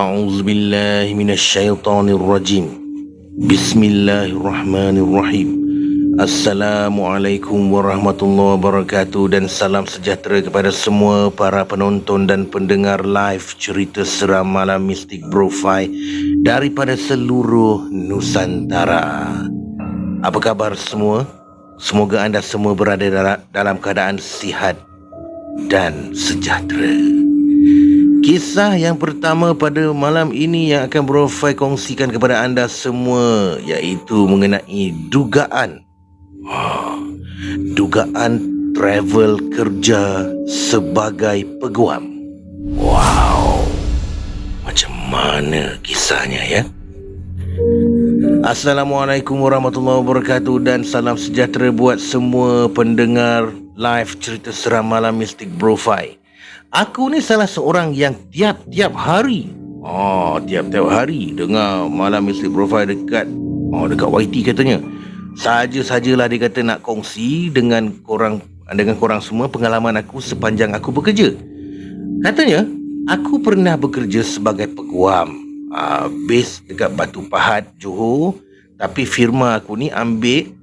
A'udzu billahi minasyaitonir rajim. Bismillahirrahmanirrahim. Assalamualaikum warahmatullahi wabarakatuh dan salam sejahtera kepada semua para penonton dan pendengar live cerita seram malam mistik Bro-Fi daripada seluruh Nusantara. Apa khabar semua? Semoga anda semua berada dalam keadaan sihat dan sejahtera. Kisah yang pertama pada malam ini yang akan Bro-Fi kongsikan kepada anda semua iaitu mengenai dugaan travel kerja sebagai peguam. Wow, macam mana kisahnya ya? Assalamualaikum warahmatullahi wabarakatuh dan salam sejahtera buat semua pendengar live cerita seram malam mistik Bro-Fi. Aku ni salah seorang yang tiap-tiap hari dengar malam mistik Bro-Fi dekat YT katanya. Sahaja-sahajalah dia kata nak kongsi dengan korang semua pengalaman aku sepanjang aku bekerja. Katanya, aku pernah bekerja sebagai peguam. Base dekat Batu Pahat, Johor. Tapi firma aku ni ambil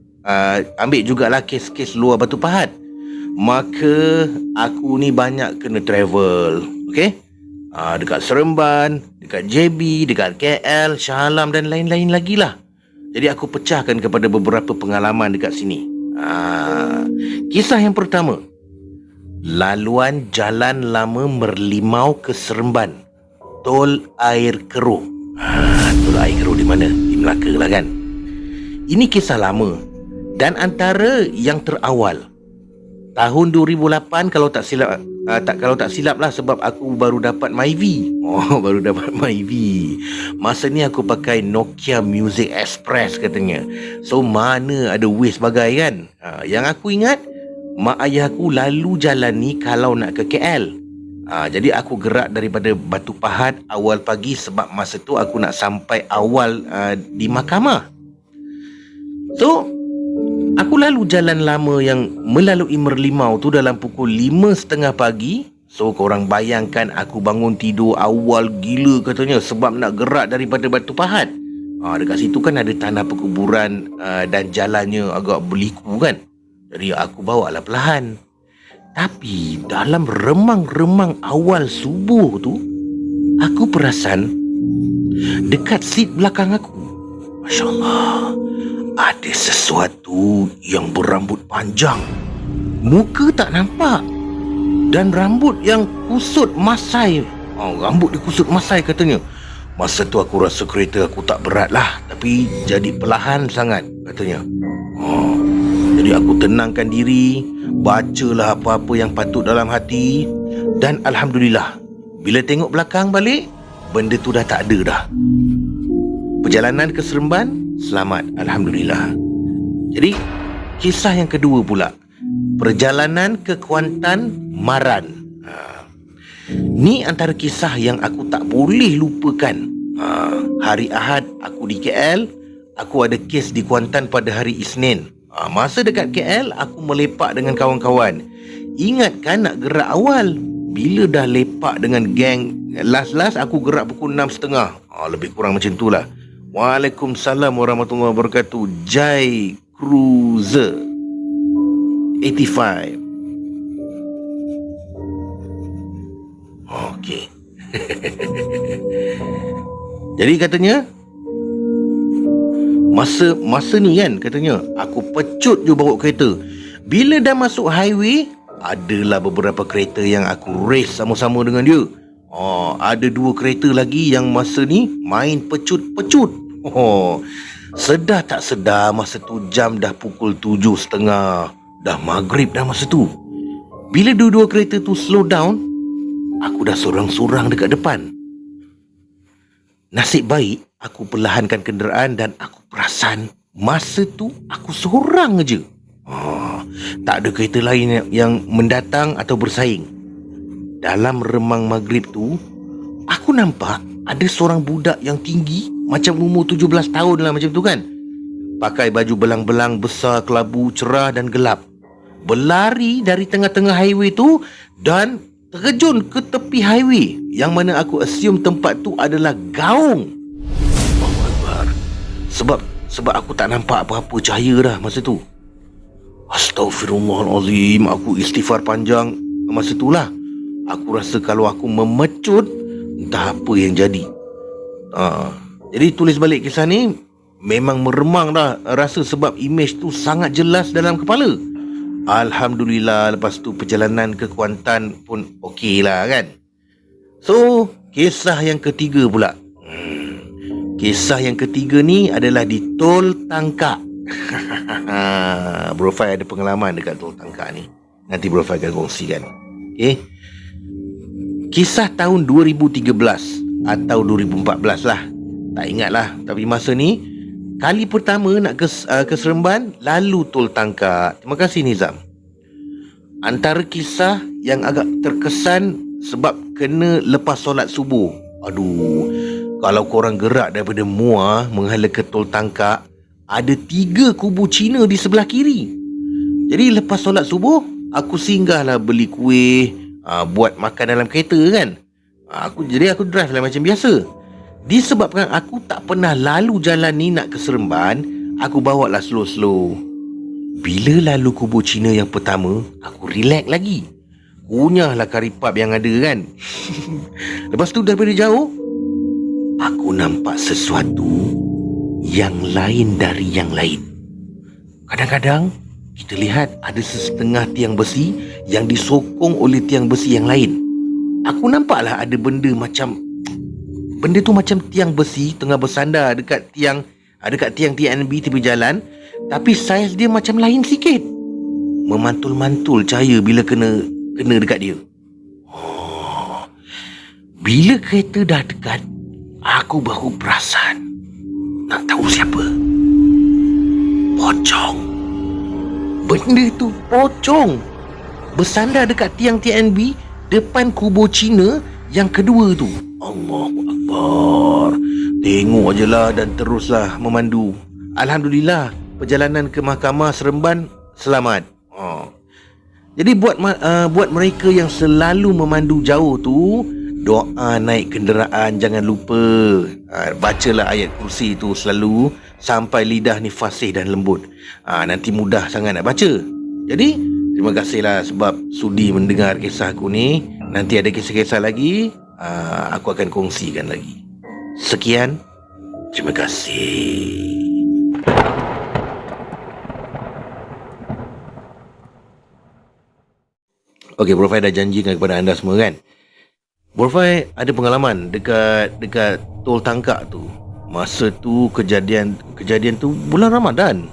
jugalah kes-kes luar Batu Pahat. Maka aku ni banyak kena travel. Okay? Dekat Seremban, dekat JB, dekat KL, Shah Alam dan lain-lain lagi lah. Jadi aku pecahkan kepada beberapa pengalaman dekat sini. Kisah yang pertama. Laluan jalan lama Merlimau ke Seremban. Tol Air Keruh. Tol Air Keruh di mana? Di Melaka lah kan? Ini kisah lama dan antara yang terawal. Tahun 2008 kalau tak silap lah sebab aku baru dapat MyV. Baru dapat MyV. Masa ni aku pakai Nokia Music Express katanya. So mana ada waste bagai kan? Yang aku ingat mak ayah aku lalu jalan ni kalau nak ke KL. Jadi aku gerak daripada Batu Pahat awal pagi sebab masa tu aku nak sampai awal di mahkamah. So aku lalu jalan lama yang melalui Merlimau tu dalam pukul 5.30 pagi. So korang bayangkan aku bangun tidur awal gila katanya sebab nak gerak daripada Batu Pahat. Dekat situ kan ada tanah perkuburan dan jalannya agak berliku kan. Jadi aku bawalah perlahan. Tapi dalam remang-remang awal subuh tu, aku perasan dekat seat belakang aku, Masya Allah, ada sesuatu yang berambut panjang. Muka tak nampak. Dan rambut yang kusut masai. Rambut dia kusut masai katanya. Masa tu aku rasa kereta aku tak berat lah. Tapi jadi perlahan sangat katanya. Jadi aku tenangkan diri. Bacalah apa-apa yang patut dalam hati. Dan Alhamdulillah, bila tengok belakang balik, benda tu dah tak ada dah. Perjalanan ke Seremban selamat, Alhamdulillah. Jadi, kisah yang kedua pula. Perjalanan ke Kuantan, Maran. Ni antara kisah yang aku tak boleh lupakan. Hari Ahad, aku di KL. Aku ada kes di Kuantan pada hari Isnin. Masa dekat KL, aku melepak dengan kawan-kawan. Ingat kan nak gerak awal. Bila dah lepak dengan geng, last aku gerak pukul 6.30. Lebih kurang macam tu lah. Waalaikumsalam warahmatullahi wabarakatuh. Jai Cruiser 85. Okey. Jadi katanya Masa ni kan katanya aku pecut je bawa kereta. Bila dah masuk highway, adalah beberapa kereta yang aku race sama-sama dengan dia. Ada 2 kereta lagi yang masa ni main pecut-pecut. Sedar tak sedar masa tu jam dah pukul 7.30. Dah maghrib dah masa tu. Bila dua-dua kereta tu slow down, aku dah sorang-sorang dekat depan. Nasib baik aku perlahankan kenderaan dan aku perasan masa tu aku seorang je. Tak ada kereta lain yang mendatang atau bersaing. Dalam remang maghrib tu, aku nampak ada seorang budak yang tinggi, macam umur 17 tahun lah macam tu kan. Pakai baju belang-belang besar, kelabu, cerah dan gelap. Berlari dari tengah-tengah highway tu dan terjun ke tepi highway yang mana aku assume tempat tu adalah gaung. Allahu Akbar. Sebab aku tak nampak apa-apa cahaya dah masa tu. Astaghfirullahalazim. Aku istighfar panjang masa tu lah. Aku rasa kalau aku memecut, entah apa yang jadi. Jadi tulis balik kisah ni, memang meremang dah rasa sebab image tu sangat jelas dalam kepala. Alhamdulillah, lepas tu perjalanan ke Kuantan pun okey lah kan. So, kisah yang ketiga pula. Kisah yang ketiga ni adalah di Tol Tangkak. Bro Fai ada pengalaman dekat Tol Tangkak ni. Nanti Bro Fai akan kongsikan. Okay. Kisah tahun 2013 atau 2014 lah. Tak ingat lah. Tapi masa ni, kali pertama nak ke Seremban, lalu Tol Tangkak. Terima kasih Nizam. Antara kisah yang agak terkesan sebab kena lepas solat subuh. Aduh, kalau korang gerak daripada Muar menghala ke Tol Tangkak, ada 3 kubu Cina di sebelah kiri. Jadi lepas solat subuh, aku singgahlah beli kuih, buat makan dalam kereta kan. Aku drive lah macam biasa. Disebabkan aku tak pernah lalu jalan ni nak ke Seremban, aku bawa lah slow-slow. Bila lalu kubu Cina yang pertama, aku relax lagi. Kunyahlah karipap yang ada kan. Lepas tu daripada jauh, aku nampak sesuatu yang lain dari yang lain. Kadang-kadang kita lihat ada setengah tiang besi yang disokong oleh tiang besi yang lain. Aku nampaklah ada benda tu macam tiang besi tengah bersandar dekat tiang TNB tepi jalan, tapi saiz dia macam lain sikit. Memantul-mantul cahaya bila kena dekat dia. Bila kereta dah dekat, aku baru perasan. Nak tahu siapa? Pocong. Benda tu pocong, bersandar dekat tiang TNB depan kubur Cina yang kedua tu. Allahu Akbar. Tengok je lah dan teruslah memandu. Alhamdulillah, perjalanan ke Mahkamah Seremban selamat. Jadi buat mereka yang selalu memandu jauh tu, doa naik kenderaan jangan lupa. Bacalah ayat kursi tu selalu sampai lidah ni fasih dan lembut. Nanti mudah sangat nak baca. Jadi terima kasihlah sebab sudi mendengar kisah aku ni. Nanti ada kisah-kisah lagi, aku akan kongsikan lagi. Sekian. Terima kasih. Okey, Bro Fai dah janjikan kepada anda semua kan. Bro Fai ada pengalaman dekat Tol Tangkak tu. Masa tu kejadian tu bulan Ramadan.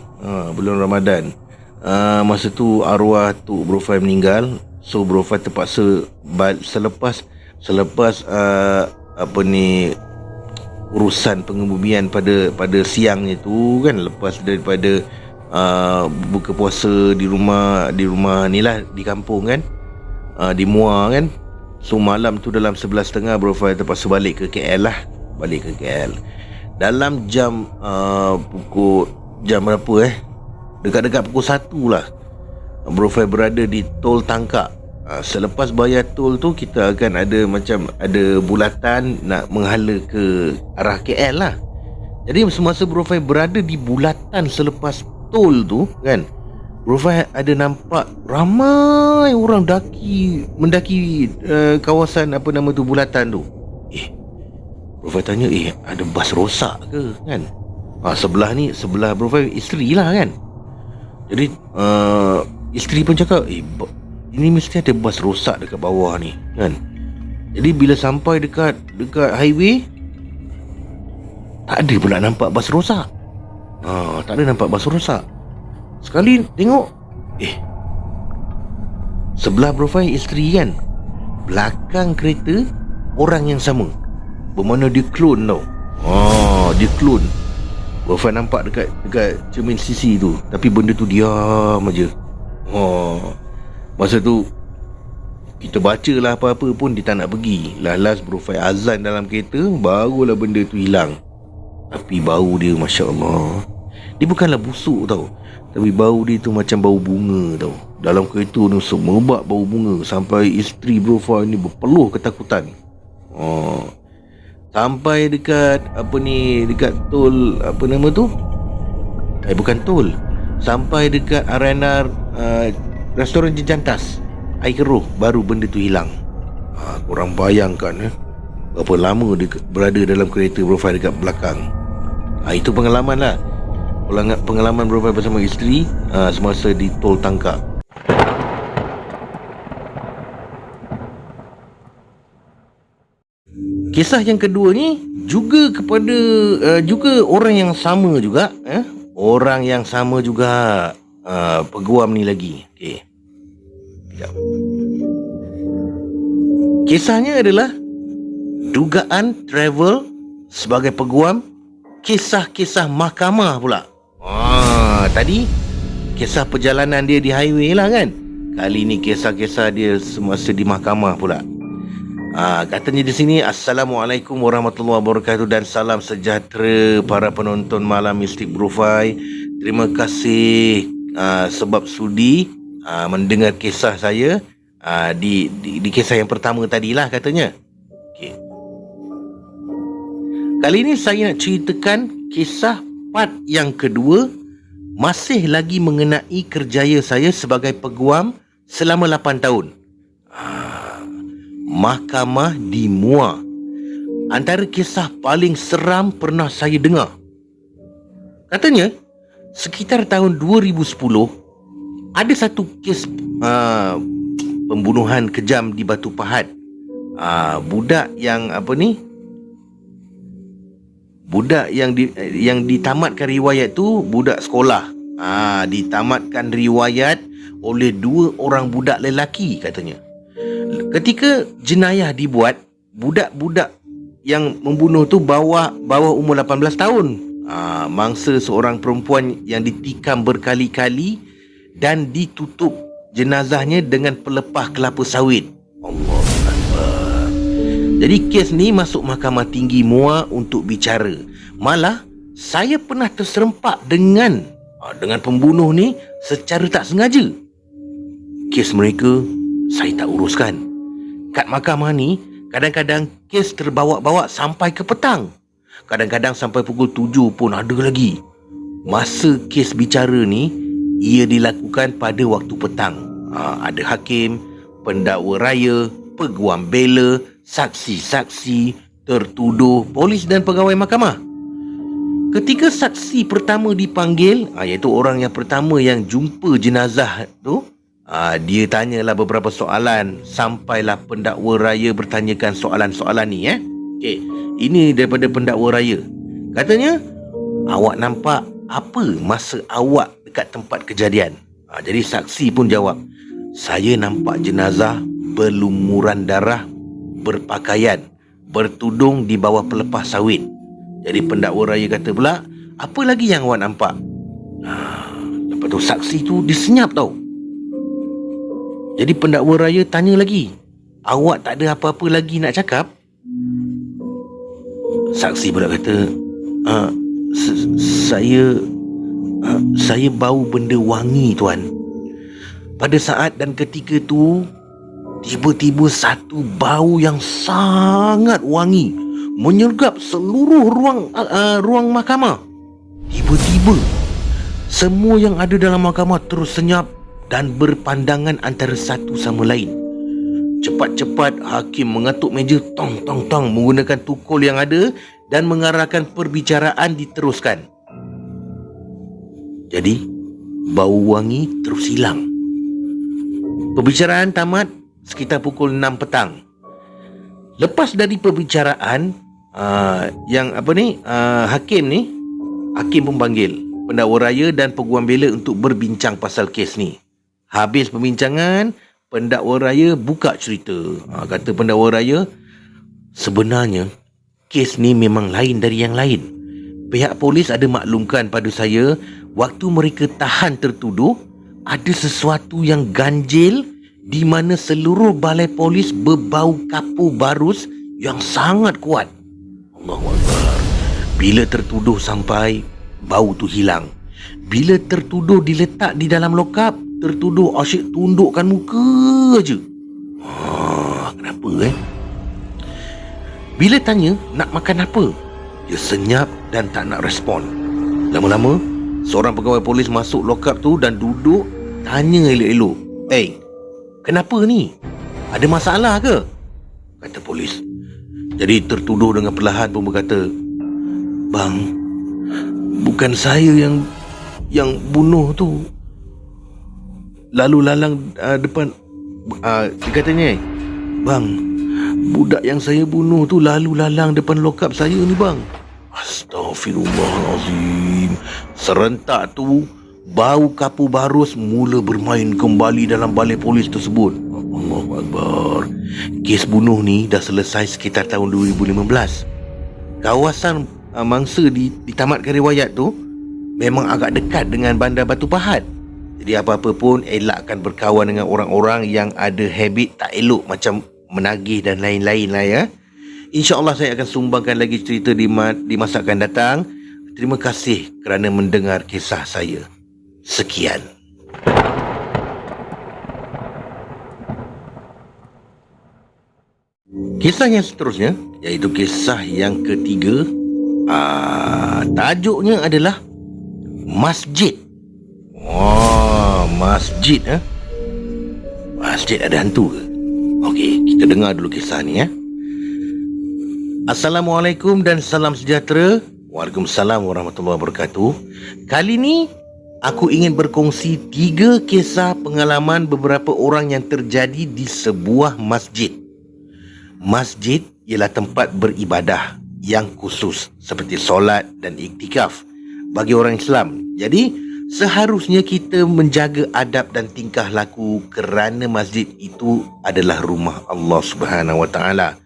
Masa tu arwah tu Bro Fai meninggal. So Bro Fai terpaksa selepas urusan pengebumian pada siangnya tu kan, lepas daripada buka puasa di rumah ni lah, di kampung kan, di Muar kan. So malam tu dalam 11.30 Bro Fai terpaksa balik ke KL. Dalam jam berapa dekat-dekat pukul 1 lah, Bro Fai berada di Tol Tangkak. Selepas bayar tol tu, kita akan ada bulatan nak menghala ke arah KL lah. Jadi semasa Bro Fai berada di bulatan selepas tol tu kan, Bro Fai ada nampak ramai orang mendaki kawasan bulatan tu. Bro Fai tanya, ada bas rosak ke kan? Sebelah Bro Fai isteri lah kan. Jadi isteri pun cakap, ini mesti ada bas rosak dekat bawah ni kan. Jadi bila sampai dekat highway, tak ada pula nampak bas rosak. Sekali tengok, sebelah Bro Fai isteri kan, belakang kereta orang yang sama. Bermakna dia clone tau. Dia clone. Bro Fai nampak dekat cermin sisi tu, tapi benda tu diam aja. Masa tu kita baca lah apa-apa pun dia tak nak pergi. Last Bro Fai azan dalam kereta, barulah benda tu hilang. Tapi bau dia Masya Allah, Dia bukanlah busuk tau, tapi bau dia tu macam bau bunga tau. Dalam kereta ni semerbak bau bunga, sampai isteri profile ni berpeluh ketakutan. Sampai dekat dekat tol, apa nama tu, bukan tol, sampai dekat arena restoran Jejantas, air keruh, baru benda tu hilang. Korang bayangkan berapa lama dia berada dalam kereta profile dekat belakang. Itu pengalaman lah, pengalaman profile bersama isteri semasa di tol tangkap. Kisah yang kedua ni juga kepada juga orang yang sama juga, orang yang sama juga, peguam ni lagi. Okey. Sekejap. Kisahnya adalah dugaan travel sebagai peguam, kisah-kisah mahkamah pula. Tadi kisah perjalanan dia di highway lah kan. Kali ni kisah-kisah dia semasa di mahkamah pula. Katanya di sini, Assalamualaikum warahmatullahi wabarakatuh dan salam sejahtera para penonton Malam Mistik Brufai. Terima kasih sebab sudi mendengar kisah saya di kisah yang pertama tadilah katanya. Okay. Kali ini saya nak ceritakan kisah part yang kedua, masih lagi mengenai kerjaya saya sebagai peguam selama 8 tahun. Mahkamah di Muar. Antara kisah paling seram pernah saya dengar. Katanya, sekitar tahun 2010, ada satu kes pembunuhan kejam di Batu Pahat. Budak yang budak yang ditamatkan riwayat tu budak sekolah. Ditamatkan riwayat oleh 2 orang budak lelaki katanya. Ketika jenayah dibuat, budak-budak yang membunuh tu bawah umur 18 tahun. Mangsa seorang perempuan yang ditikam berkali-kali dan ditutup jenazahnya dengan pelepah kelapa sawit. Allahuakbar. Jadi kes ni masuk Mahkamah Tinggi Muar untuk bicara. Malah saya pernah terserempak dengan pembunuh ni secara tak sengaja. Kes mereka saya tak uruskan. Kat mahkamah ni, kadang-kadang kes terbawa-bawa sampai ke petang. Kadang-kadang sampai pukul 7 pun ada lagi. Masa kes bicara ni, ia dilakukan pada waktu petang. Ada hakim, pendakwa raya, peguam bela, saksi-saksi, tertuduh, polis dan pegawai mahkamah. Ketika saksi pertama dipanggil, iaitu orang yang pertama yang jumpa jenazah tu, dia tanyalah beberapa soalan sampailah pendakwa raya bertanyakan soalan-soalan ni. Okey, ini daripada pendakwa raya. Katanya, awak nampak apa masa awak dekat tempat kejadian? Jadi saksi pun jawab, saya nampak jenazah berlumuran darah, berpakaian, bertudung di bawah pelepah sawit. Jadi pendakwa raya kata pula, apa lagi yang awak nampak? Lepas tu saksi tu disenyap tau. Jadi pendakwa raya tanya lagi, awak tak ada apa-apa lagi nak cakap? Saksi pula kata, saya bau benda wangi tuan. Pada saat dan ketika tu, tiba-tiba satu bau yang sangat wangi menyergap seluruh ruang mahkamah. Tiba-tiba semua yang ada dalam mahkamah terus senyap dan berpandangan antara satu sama lain. Cepat-cepat hakim mengatuk meja, tong tong tong, menggunakan tukul yang ada dan mengarahkan perbicaraan diteruskan. Jadi bau wangi terus hilang. Perbicaraan tamat sekitar pukul 6 petang. Lepas dari perbicaraan, hakim pun panggil pendakwa raya dan peguam bela untuk berbincang pasal kes ni. Habis perbincangan, pendakwa raya buka cerita. Kata pendakwa raya, sebenarnya kes ni memang lain dari yang lain. Pihak polis ada maklumkan pada saya, waktu mereka tahan tertuduh, ada sesuatu yang ganjil di mana seluruh balai polis berbau kapur barus yang sangat kuat. Allahuakbar. Bila tertuduh sampai, bau tu hilang. Bila tertuduh diletak di dalam lokap, tertuduh asyik tundukkan muka aja. Kenapa Bila tanya nak makan apa, dia senyap dan tak nak respon. Lama-lama, seorang pegawai polis masuk lokap tu dan duduk tanya elok-elok. Kenapa ni? Ada masalah ke? Kata polis. Jadi tertuduh dengan perlahan pun berkata, "Bang, bukan saya yang bunuh tu." Lalu lalang depan dia katanya, "Bang, budak yang saya bunuh tu lalu lalang depan lokap saya ni bang." Astaghfirullahalazim. Serentak tu bau kapur barus mula bermain kembali dalam balai polis tersebut. Allahu Akbar. Kes bunuh ni dah selesai sekitar tahun 2015. Kawasan mangsa ditamatkan riwayat tu memang agak dekat dengan bandar Batu Pahat. Jadi apa-apa pun elakkan berkawan dengan orang-orang yang ada habit tak elok macam menagih dan lain-lain lah ya. InsyaAllah saya akan sumbangkan lagi cerita di masa akan datang. Terima kasih kerana mendengar kisah saya. Sekian. Kisah yang seterusnya, iaitu kisah yang ketiga. Tajuknya adalah Masjid. Masjid Masjid ada hantu ke? Okey, kita dengar dulu kisah ni ya. Assalamualaikum dan salam sejahtera. Waalaikumsalam warahmatullahi wabarakatuh. Kali ni aku ingin berkongsi 3 kisah pengalaman beberapa orang yang terjadi di sebuah masjid. Masjid ialah tempat beribadah yang khusus seperti solat dan iktikaf bagi orang Islam. Jadi seharusnya kita menjaga adab dan tingkah laku kerana masjid itu adalah rumah Allah Subhanahu Wa Taala.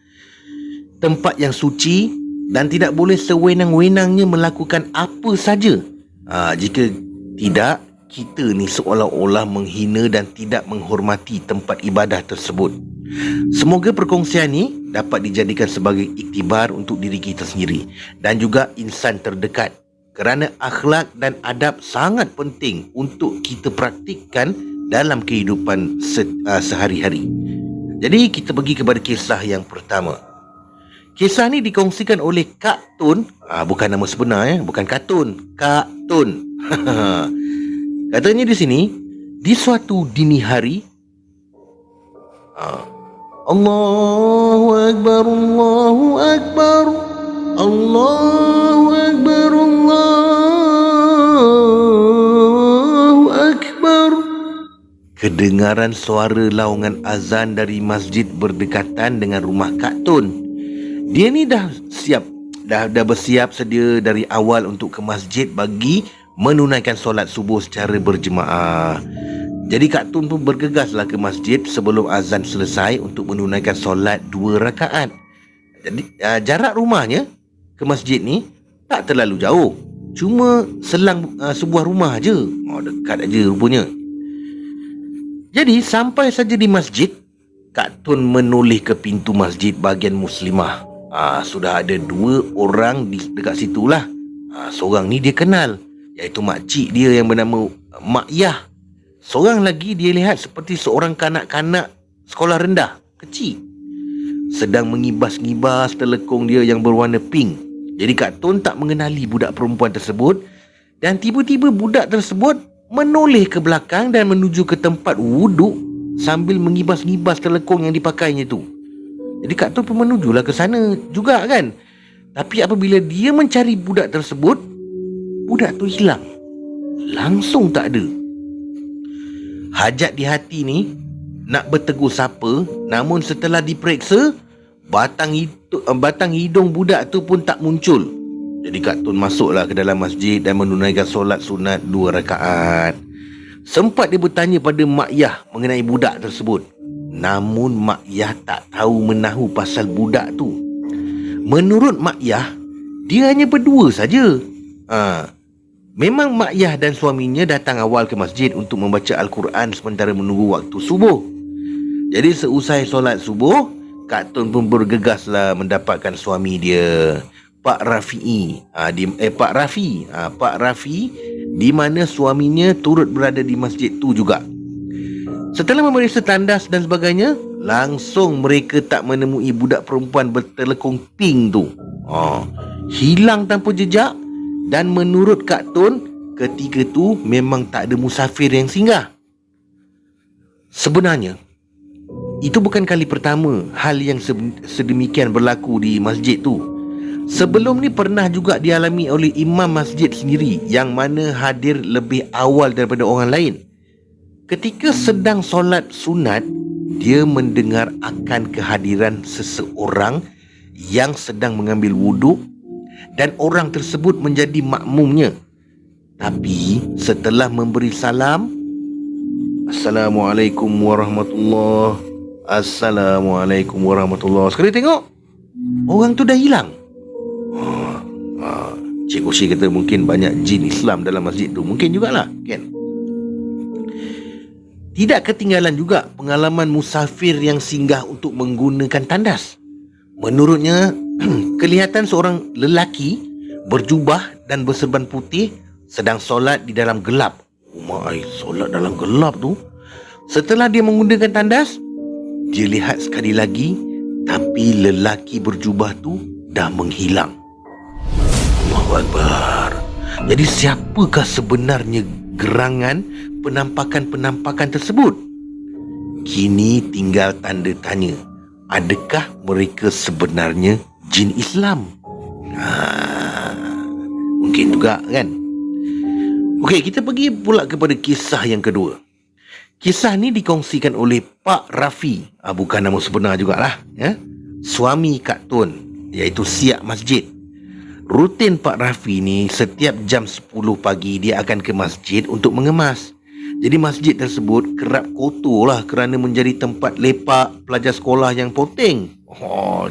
Tempat yang suci dan tidak boleh sewenang-wenangnya melakukan apa saja. Jika tidak, kita ni seolah-olah menghina dan tidak menghormati tempat ibadah tersebut. Semoga perkongsian ni dapat dijadikan sebagai iktibar untuk diri kita sendiri dan juga insan terdekat, kerana akhlak dan adab sangat penting untuk kita praktikkan dalam kehidupan sehari-hari. Jadi kita pergi kepada kisah yang pertama. Kisah ni dikongsikan oleh Kak Tun. Bukan nama sebenar bukan Katun, Kak Tun. Katanya di sini, di suatu dini hari, Allahu Akbar, Allahu Akbar, Allahu Akbar, Allahu Akbar. Kedengaran suara laungan azan dari masjid berdekatan dengan rumah Kak Tun. Dia ni dah bersiap sedia dari awal untuk ke masjid bagi menunaikan solat subuh secara berjemaah. Jadi Kak Tun pun bergegaslah ke masjid sebelum azan selesai untuk menunaikan solat 2 rakaat. Jadi jarak rumahnya ke masjid ni tak terlalu jauh. Cuma selang sebuah rumah aje. Dekat aja rupanya. Jadi sampai saja di masjid, Kak Tun menoleh ke pintu masjid bahagian muslimah. Sudah ada 2 orang dekat situlah. Seorang ni dia kenal, iaitu makcik dia yang bernama Mak Yah. Seorang lagi dia lihat seperti seorang kanak-kanak sekolah rendah, kecil, sedang mengibas-ngibas telekung dia yang berwarna pink. Jadi Kak Tun tak mengenali budak perempuan tersebut. Dan tiba-tiba budak tersebut menoleh ke belakang dan menuju ke tempat wuduk sambil mengibas-ngibas telekung yang dipakainya tu. Jadi Kak Tun pun menujulah ke sana juga kan. Tapi apabila dia mencari budak tersebut, budak tu hilang. Langsung tak ada. Hajat di hati ni nak bertegur sapa, namun setelah diperiksa, batang hidung budak tu pun tak muncul. Jadi Kak Tun masuklah ke dalam masjid dan menunaikan solat sunat 2 rakaat. Sempat dia bertanya pada Mak Yah mengenai budak tersebut. Namun Mak Yah tak tahu menahu pasal budak tu. Menurut Mak Yah, dia hanya berdua saja. Memang Mak Yah dan suaminya datang awal ke masjid untuk membaca Al-Quran sementara menunggu waktu subuh. Jadi seusai solat subuh, Kak Tun pun bergegaslah mendapatkan suami dia, Pak Rafi. Pak Rafi di mana suaminya turut berada di masjid tu juga. Setelah memeriksa tandas dan sebagainya, langsung mereka tak menemui budak perempuan bertelekung pink tu. Hilang tanpa jejak, dan menurut Kak Tun, ketika tu memang tak ada musafir yang singgah. Sebenarnya, itu bukan kali pertama hal yang sedemikian berlaku di masjid tu. Sebelum ni pernah juga dialami oleh imam masjid sendiri, yang mana hadir lebih awal daripada orang lain. Ketika sedang solat sunat, dia mendengar akan kehadiran seseorang yang sedang mengambil wuduk, dan orang tersebut menjadi makmumnya. Tapi setelah memberi salam, Assalamualaikum warahmatullahi, Assalamualaikum warahmatullahi, sekali tengok orang tu dah hilang. Cikgu Syih kata mungkin banyak jin Islam dalam masjid tu. Mungkin jugalah, kan? Tidak ketinggalan juga pengalaman musafir yang singgah untuk menggunakan tandas. Menurutnya, kelihatan seorang lelaki berjubah dan berserban putih sedang solat di dalam gelap. Solat dalam gelap tu. Setelah dia menggunakan tandas, dia lihat sekali lagi, tapi lelaki berjubah tu dah menghilang. Allahu Akbar. Jadi siapakah sebenarnya gerangan penampakan-penampakan tersebut? Kini tinggal tanda tanya. Adakah mereka sebenarnya jin Islam? Mungkin juga, kan? Okey, kita pergi pula kepada kisah yang kedua. Kisah ni dikongsikan oleh Pak Rafi. Bukan nama sebenar jugalah, ya? Suami Kak Tun, iaitu Siak Masjid. Rutin Pak Rafi ni setiap jam 10 pagi dia akan ke masjid untuk mengemas. Jadi masjid tersebut kerap kotor lah kerana menjadi tempat lepak pelajar sekolah yang ponteng.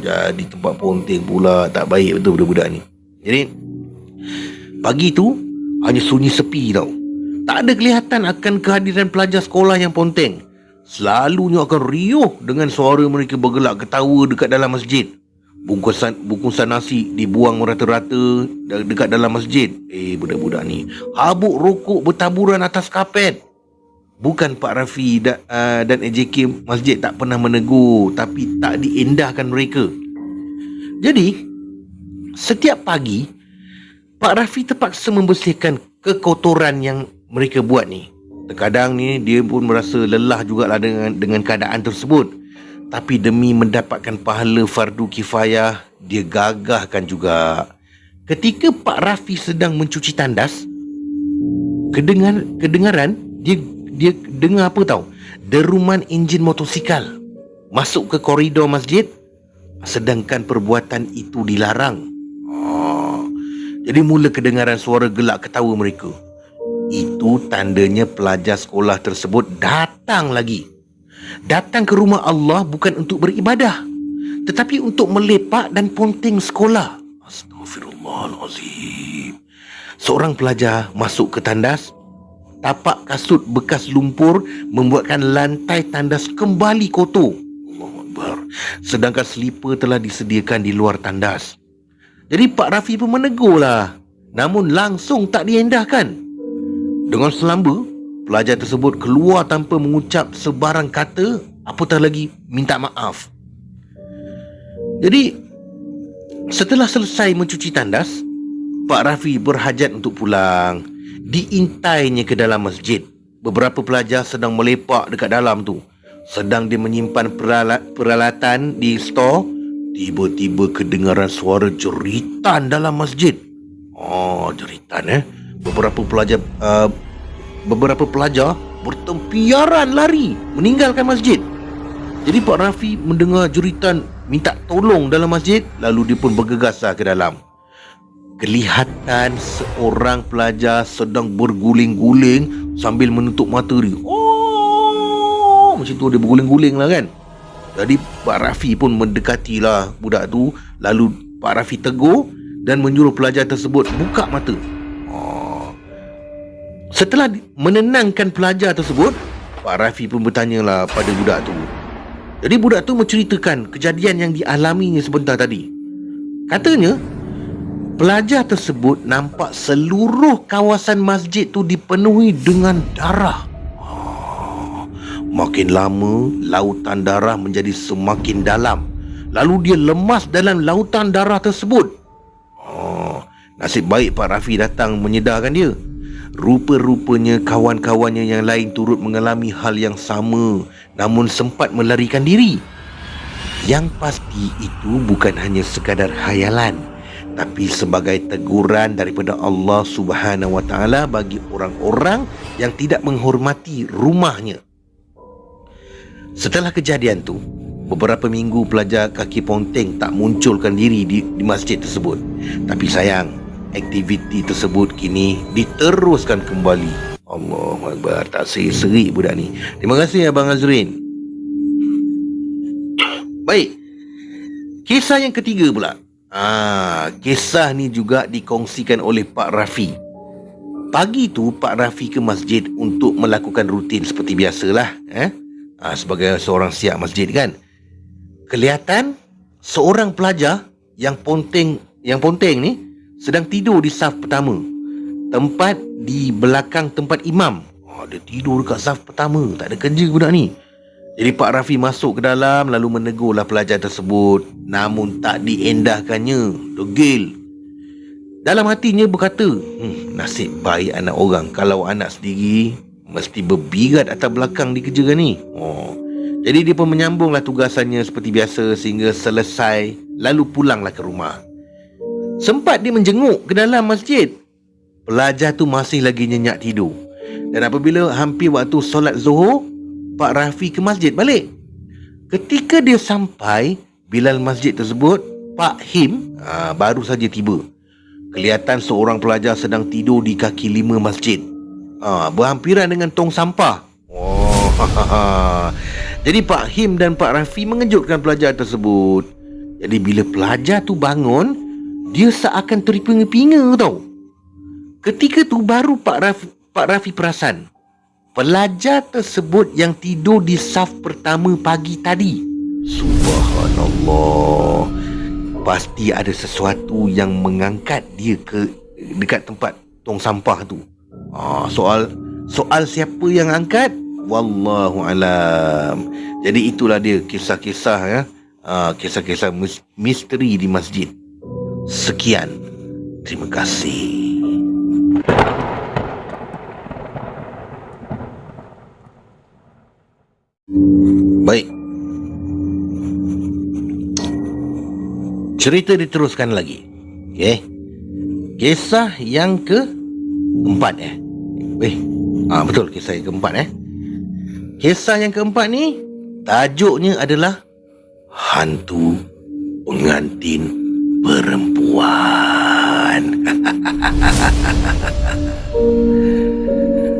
Jadi tempat ponteng pula, tak baik betul budak-budak ni. Jadi pagi tu hanya sunyi sepi tau. Tak ada kelihatan akan kehadiran pelajar sekolah yang ponteng. Selalunya akan riuh dengan suara mereka bergelak ketawa dekat dalam masjid. Bungkusan nasi dibuang merata-rata dekat dalam masjid. Budak-budak ni habuk rokok bertaburan atas kapet. Bukan Pak Rafi dan AJK masjid tak pernah menegur, tapi tak diendahkan mereka. Jadi setiap pagi Pak Rafi terpaksa membersihkan kekotoran yang mereka buat ni. Terkadang ni dia pun merasa lelah jugalah dengan keadaan tersebut. Tapi demi mendapatkan pahala fardu kifayah, dia gagahkan juga. Ketika Pak Rafi sedang mencuci tandas, kedengaran dia dengar apa tahu? Deruman enjin motosikal masuk ke koridor masjid, sedangkan perbuatan itu dilarang. Jadi mula kedengaran suara gelak ketawa mereka. Itu tandanya pelajar sekolah tersebut datang ke rumah Allah bukan untuk beribadah, tetapi untuk melepak dan ponteng sekolah. Astaghfirullahalazim. Seorang pelajar masuk ke tandas. Tapak kasut bekas lumpur membuatkan lantai tandas kembali kotor. Allahu Akbar. Sedangkan selipar telah disediakan di luar tandas. Jadi Pak Rafi pun menegurlah, namun langsung tak diendahkan. Dengan selamba, pelajar tersebut keluar tanpa mengucap sebarang kata, apatah lagi minta maaf. Jadi setelah selesai mencuci tandas, Pak Rafi berhajat untuk pulang. Diintainya ke dalam masjid. Beberapa pelajar sedang melepak dekat dalam tu. Sedang dia menyimpan peralatan di stor, tiba-tiba kedengaran suara jeritan dalam masjid. Jeritan Beberapa pelajar bertempiaran lari meninggalkan masjid. Jadi Pak Rafi mendengar jeritan minta tolong dalam masjid, lalu dia pun bergegaslah ke dalam. Kelihatan seorang pelajar sedang berguling-guling sambil menutup mata dia. Macam tu dia berguling-guling lah, kan. Jadi Pak Rafi pun mendekatilah budak tu. Lalu Pak Rafi tegur dan menyuruh pelajar tersebut buka mata. Setelah menenangkan pelajar tersebut, Pak Rafi pun bertanyalah pada budak tu. Jadi budak tu menceritakan kejadian yang dialaminya sebentar tadi. Katanya Pelajar tersebut nampak seluruh kawasan masjid tu dipenuhi dengan darah. Makin lama, lautan darah menjadi semakin dalam. Lalu dia lemas dalam lautan darah tersebut. Nasib baik Pak Rafi datang menyedarkan dia. Rupa-rupanya kawan-kawannya yang lain turut mengalami hal yang sama, namun sempat melarikan diri. Yang pasti itu bukan hanya sekadar khayalan, tapi sebagai teguran daripada Allah Subhanahu Wa Taala bagi orang-orang yang tidak menghormati rumahnya. Setelah kejadian tu, beberapa minggu pelajar kaki ponteng tak munculkan diri di masjid tersebut. Tapi sayang, aktiviti tersebut kini diteruskan kembali. Allahuakbar, tak seri budak ni. Terima kasih Abang Azrin. Baik, kisah yang ketiga pula. Kisah ni juga dikongsikan oleh Pak Rafi. Pagi tu Pak Rafi ke masjid untuk melakukan rutin seperti biasalah. Sebagai seorang siap masjid kan. Kelihatan seorang pelajar yang ponteng ni sedang tidur di saf pertama, tempat di belakang tempat imam. Dia tidur dekat saf pertama, tak ada kerja budak ni. Jadi Pak Rafi masuk ke dalam lalu menegurlah pelajar tersebut, namun tak diendahkannya. Degil. Dalam hatinya berkata, nasib baik anak orang, kalau anak sendiri mesti berbirat atas belakang dikerjakan ni. Jadi dia pun menyambunglah tugasannya seperti biasa sehingga selesai, lalu pulanglah ke rumah. Sempat dia menjenguk ke dalam masjid, pelajar tu masih lagi nyenyak tidur. Dan apabila hampir waktu solat Zuhur, Pak Rafi ke masjid balik. Ketika dia sampai, bilal masjid tersebut, Pak Him baru saja tiba. Kelihatan seorang pelajar sedang tidur di kaki 5 masjid, berhampiran dengan tong sampah. Jadi Pak Him dan Pak Rafi mengejutkan pelajar tersebut. Jadi bila pelajar tu bangun, dia seakan terpinga-pinga tau. Ketika tu baru Pak Rafi perasan pelajar tersebut yang tidur di saf pertama pagi tadi. Subhanallah, pasti ada sesuatu yang mengangkat dia ke dekat tempat tong sampah tu. Soal siapa yang angkat, wallahu alam. Jadi itulah dia kisah-kisah kisah-kisah misteri di masjid. Sekian, terima kasih. Baik, cerita diteruskan lagi. Kisah yang keempat betul, kisah yang keempat. Kisah yang keempat ni tajuknya adalah hantu pengantin perempuan.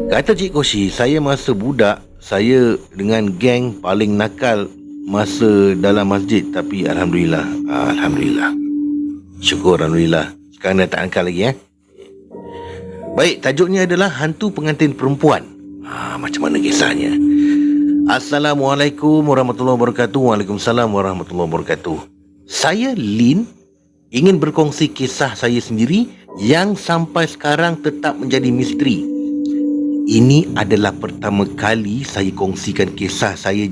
Kata Cik Koshi, saya masa budak, saya dengan geng paling nakal masa dalam masjid. Tapi Alhamdulillah, syukur Alhamdulillah, sekarang dah tak nakal lagi. Baik, tajuknya adalah hantu pengantin perempuan. Macam mana kisahnya? Assalamualaikum warahmatullahi wabarakatuh. Waalaikumsalam warahmatullahi wabarakatuh. Saya Lin ingin berkongsi kisah saya sendiri yang sampai sekarang tetap menjadi misteri. Ini adalah pertama kali saya kongsikan kisah saya,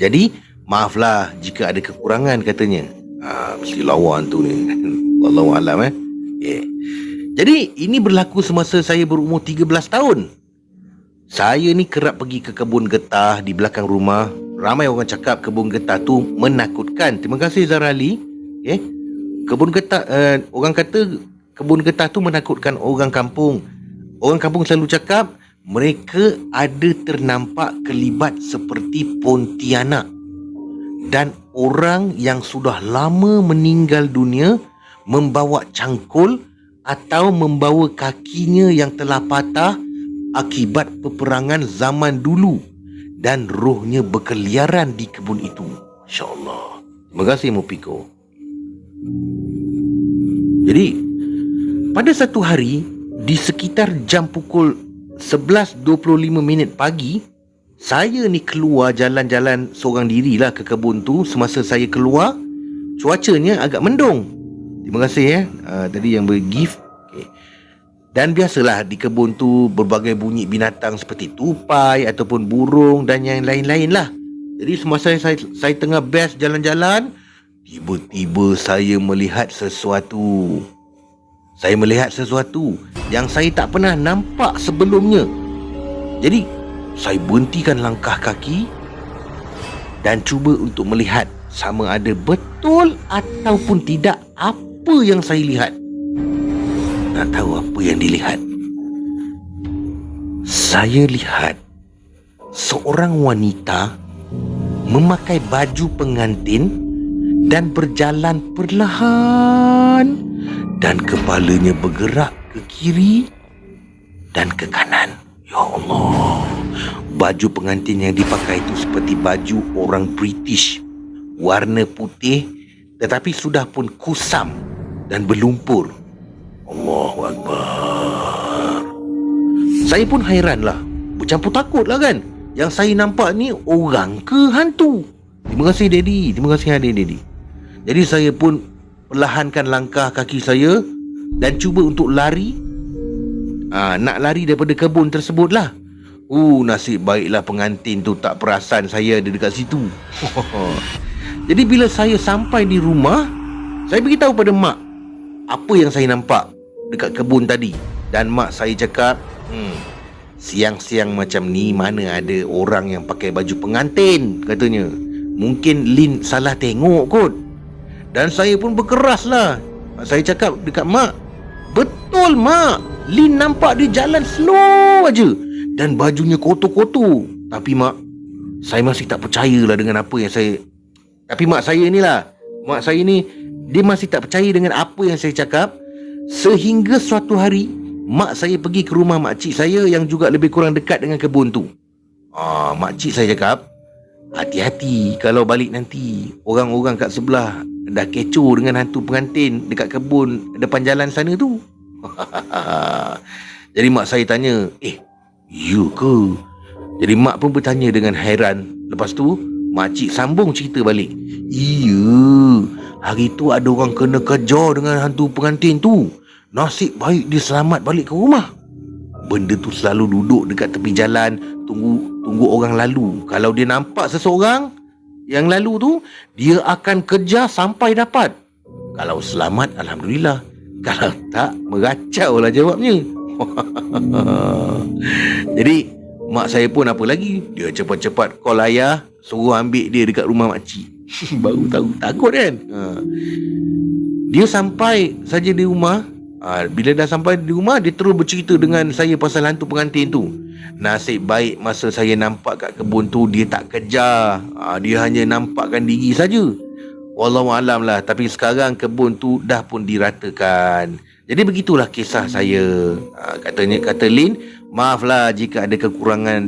jadi maaflah jika ada kekurangan katanya. Mesti lawan tu ni. Wallahu alam. Jadi ini berlaku semasa saya berumur 13 tahun. Saya ni kerap pergi ke kebun getah di belakang rumah. Ramai orang cakap kebun getah tu menakutkan. Terima kasih Zara Ali. Kebun getah, orang kata kebun getah tu menakutkan orang kampung. Orang kampung selalu cakap mereka ada ternampak kelibat seperti Pontianak. Dan orang yang sudah lama meninggal dunia membawa cangkul atau membawa kakinya yang telah patah akibat peperangan zaman dulu, dan rohnya berkeliaran di kebun itu. InsyaAllah. Terima kasih Mupiko. Jadi pada satu hari di sekitar jam pukul 11.25 pagi, saya ni keluar jalan-jalan seorang diri lah ke kebun tu. Semasa saya keluar, cuacanya agak mendung. Terima kasih tadi yang beri-gift. Okay. Dan biasalah di kebun tu berbagai bunyi binatang seperti tupai ataupun burung dan yang lain-lain lah. Jadi semasa saya tengah best jalan-jalan, tiba-tiba saya melihat sesuatu. Saya melihat sesuatu yang saya tak pernah nampak sebelumnya. Jadi saya berhentikan langkah kaki dan cuba untuk melihat sama ada betul ataupun tidak apa yang saya lihat. Nak tahu apa yang dilihat? Saya lihat seorang wanita memakai baju pengantin dan berjalan perlahan dan kepalanya bergerak ke kiri dan ke kanan. Ya Allah. Baju pengantin yang dipakai itu seperti baju orang British, warna putih tetapi sudah pun kusam dan berlumpur. Allahu Akbar. Saya pun hairanlah, bercampur takutlah kan. Yang saya nampak ni orang ke hantu? Terima kasih Daddy, terima kasih Daddy. Jadi saya pun perlahankan langkah kaki saya dan cuba untuk lari. Nak lari daripada kebun tersebut lah. Nasib baiklah pengantin tu tak perasan saya ada dekat situ. Jadi bila saya sampai di rumah, saya beritahu pada mak apa yang saya nampak dekat kebun tadi. Dan mak saya cakap, siang-siang macam ni mana ada orang yang pakai baju pengantin, katanya. Mungkin Lin salah tengok kot. Dan saya pun berkeras lah. Saya cakap dekat mak, betul mak, Lin nampak dia jalan slow aja dan bajunya kotor-kotor. Tapi mak, saya masih tak percayalah dengan apa yang saya. Tapi mak saya ni, dia masih tak percaya dengan apa yang saya cakap. Sehingga suatu hari mak saya pergi ke rumah makcik saya yang juga lebih kurang dekat dengan kebun tu. Makcik saya cakap, hati-hati kalau balik nanti. Orang-orang kat sebelah dah kecoh dengan hantu pengantin dekat kebun depan jalan sana tu. Jadi mak saya tanya, you ke? Jadi mak pun bertanya dengan hairan. Lepas tu makcik sambung cerita balik. Iya, hari tu ada orang kena kejar dengan hantu pengantin tu. Nasib baik dia selamat balik ke rumah. Benda tu selalu duduk dekat tepi jalan, tunggu orang lalu. Kalau dia nampak seseorang yang lalu tu, dia akan kejar sampai dapat. Kalau selamat, alhamdulillah. Kalau tak, meracau lah jawabnya. Jadi mak saya pun apa lagi, dia cepat-cepat call ayah, suruh ambil dia dekat rumah makcik. Baru tahu, takut kan. Dia sampai saja di rumah. Bila dah sampai di rumah, dia terus bercerita dengan saya pasal hantu pengantin tu. Nasib baik masa saya nampak kat kebun tu, dia tak kejar. Dia hanya nampakkan diri saja. Wallahualam lah. Tapi sekarang kebun tu dah pun diratakan. Jadi begitulah kisah saya. Kata Lin, maaflah jika ada kekurangan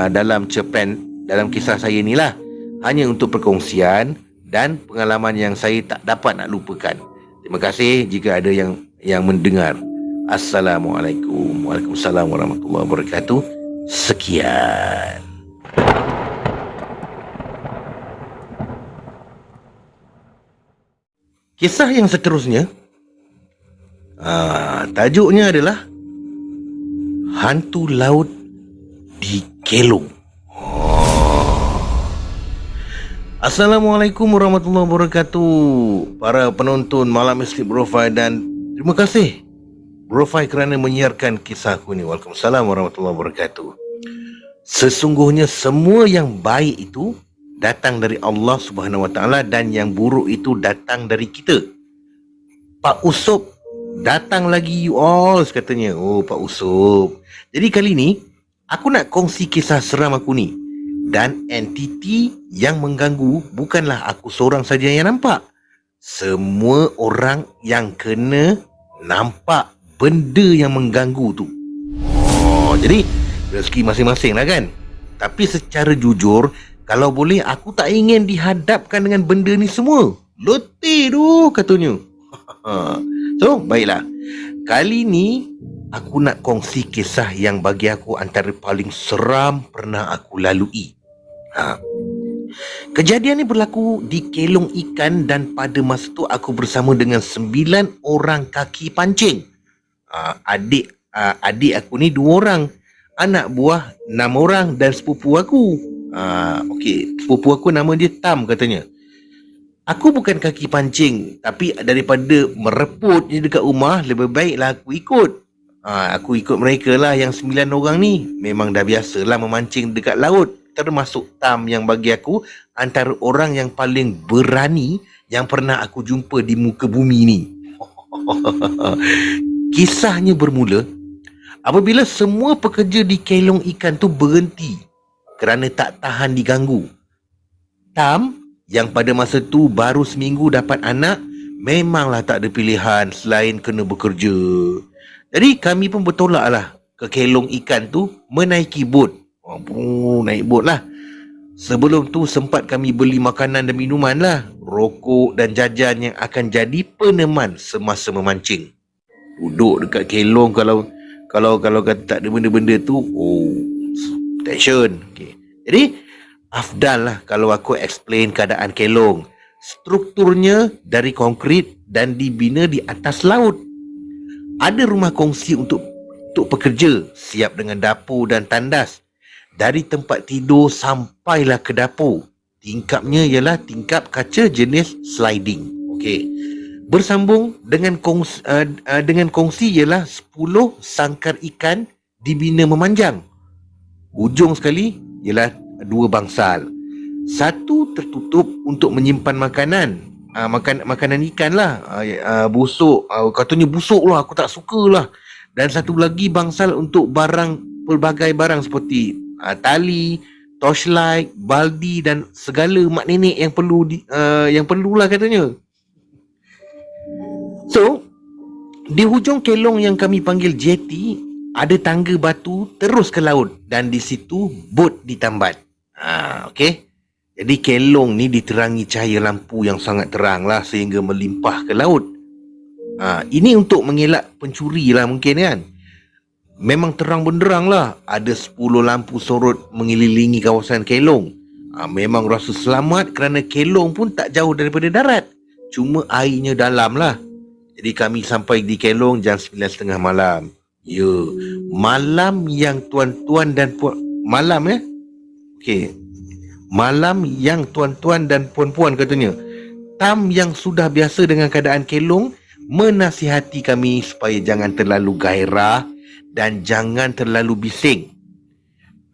dalam cerpen dalam kisah saya ni lah. Hanya untuk perkongsian dan pengalaman yang saya tak dapat nak lupakan. Terima kasih jika ada yang mendengar. Assalamualaikum. Waalaikumsalam warahmatullahi wabarakatuh. Sekian. Kisah yang seterusnya, tajuknya adalah Hantu Laut di Kelong. Assalamualaikum warahmatullahi wabarakatuh, para penonton Malam Escape Bro-Fi, dan terima kasih Bro-Fi kerana menyiarkan kisahku ni. Waalaikumsalam warahmatullahi wabarakatuh. Sesungguhnya semua yang baik itu datang dari Allah Subhanahu Wa Taala dan yang buruk itu datang dari kita. Pak Usop datang lagi you all, katanya. Oh Pak Usop. Jadi kali ni aku nak kongsi kisah seram aku ni. Dan entiti yang mengganggu bukanlah aku seorang saja yang nampak. Semua orang yang kena nampak benda yang mengganggu tu. Jadi rezeki masing-masing lah kan. Tapi secara jujur, kalau boleh aku tak ingin dihadapkan dengan benda ni semua. Letih tu katanya. So baiklah, kali ni aku nak kongsi kisah yang bagi aku antara paling seram pernah aku lalui. Kejadian ni berlaku di kelong ikan dan pada masa tu aku bersama dengan 9 orang kaki pancing. Adik aku ni 2 orang, anak buah 6 orang dan sepupu aku. Okey, sepupu aku nama dia Tam katanya. Aku bukan kaki pancing, tapi daripada mereput je dekat rumah, lebih baiklah aku ikut. Aku ikut mereka lah yang 9 orang ni. Memang dah biasalah memancing dekat laut. Termasuk Tam yang bagi aku antara orang yang paling berani yang pernah aku jumpa di muka bumi ni. Kisahnya bermula apabila semua pekerja di kelong ikan tu berhenti kerana tak tahan diganggu. Tam yang pada masa tu baru seminggu dapat anak, memanglah tak ada pilihan selain kena bekerja. Jadi kami pun bertolak lah ke kelong ikan tu menaiki bot. Naik bot lah. Sebelum tu sempat kami beli makanan dan minuman lah, rokok dan jajan yang akan jadi peneman semasa memancing. Duduk dekat kelong kalau kata tak ada benda-benda tu, tension. Okay. Jadi afdal lah kalau aku explain keadaan kelong. Strukturnya dari konkrit dan dibina di atas laut. Ada rumah kongsi untuk pekerja, siap dengan dapur dan tandas. Dari tempat tidur sampailah ke dapur. Tingkapnya ialah tingkap kaca jenis sliding. Okey. Bersambung dengan kongsi ialah 10 sangkar ikan dibina memanjang. Ujung sekali ialah 2 bangsal. Satu tertutup untuk menyimpan makanan. Makanan ikan lah. Busuk. Katanya busuk lah. Aku tak suka lah. Dan satu lagi bangsal untuk pelbagai barang seperti tali, torchlight, baldi dan segala mak nenek yang perlulah katanya. So, di hujung kelong yang kami panggil jeti, ada tangga batu terus ke laut dan di situ bot ditambat. Okey. Jadi kelong ni diterangi cahaya lampu yang sangat terang lah sehingga melimpah ke laut. Ini untuk mengelak pencuri lah mungkin kan. Memang terang benderang lah. Ada 10 lampu sorot mengelilingi kawasan kelong. Memang rasa selamat kerana kelong pun tak jauh daripada darat. Cuma airnya dalam lah. Jadi kami sampai di kelong jam 9.30 malam. Ya, malam yang tuan-tuan dan puan... Malam Okey. Malam yang tuan-tuan dan puan-puan katanya. Tam yang sudah biasa dengan keadaan kelong menasihati kami supaya jangan terlalu gairah dan jangan terlalu bising.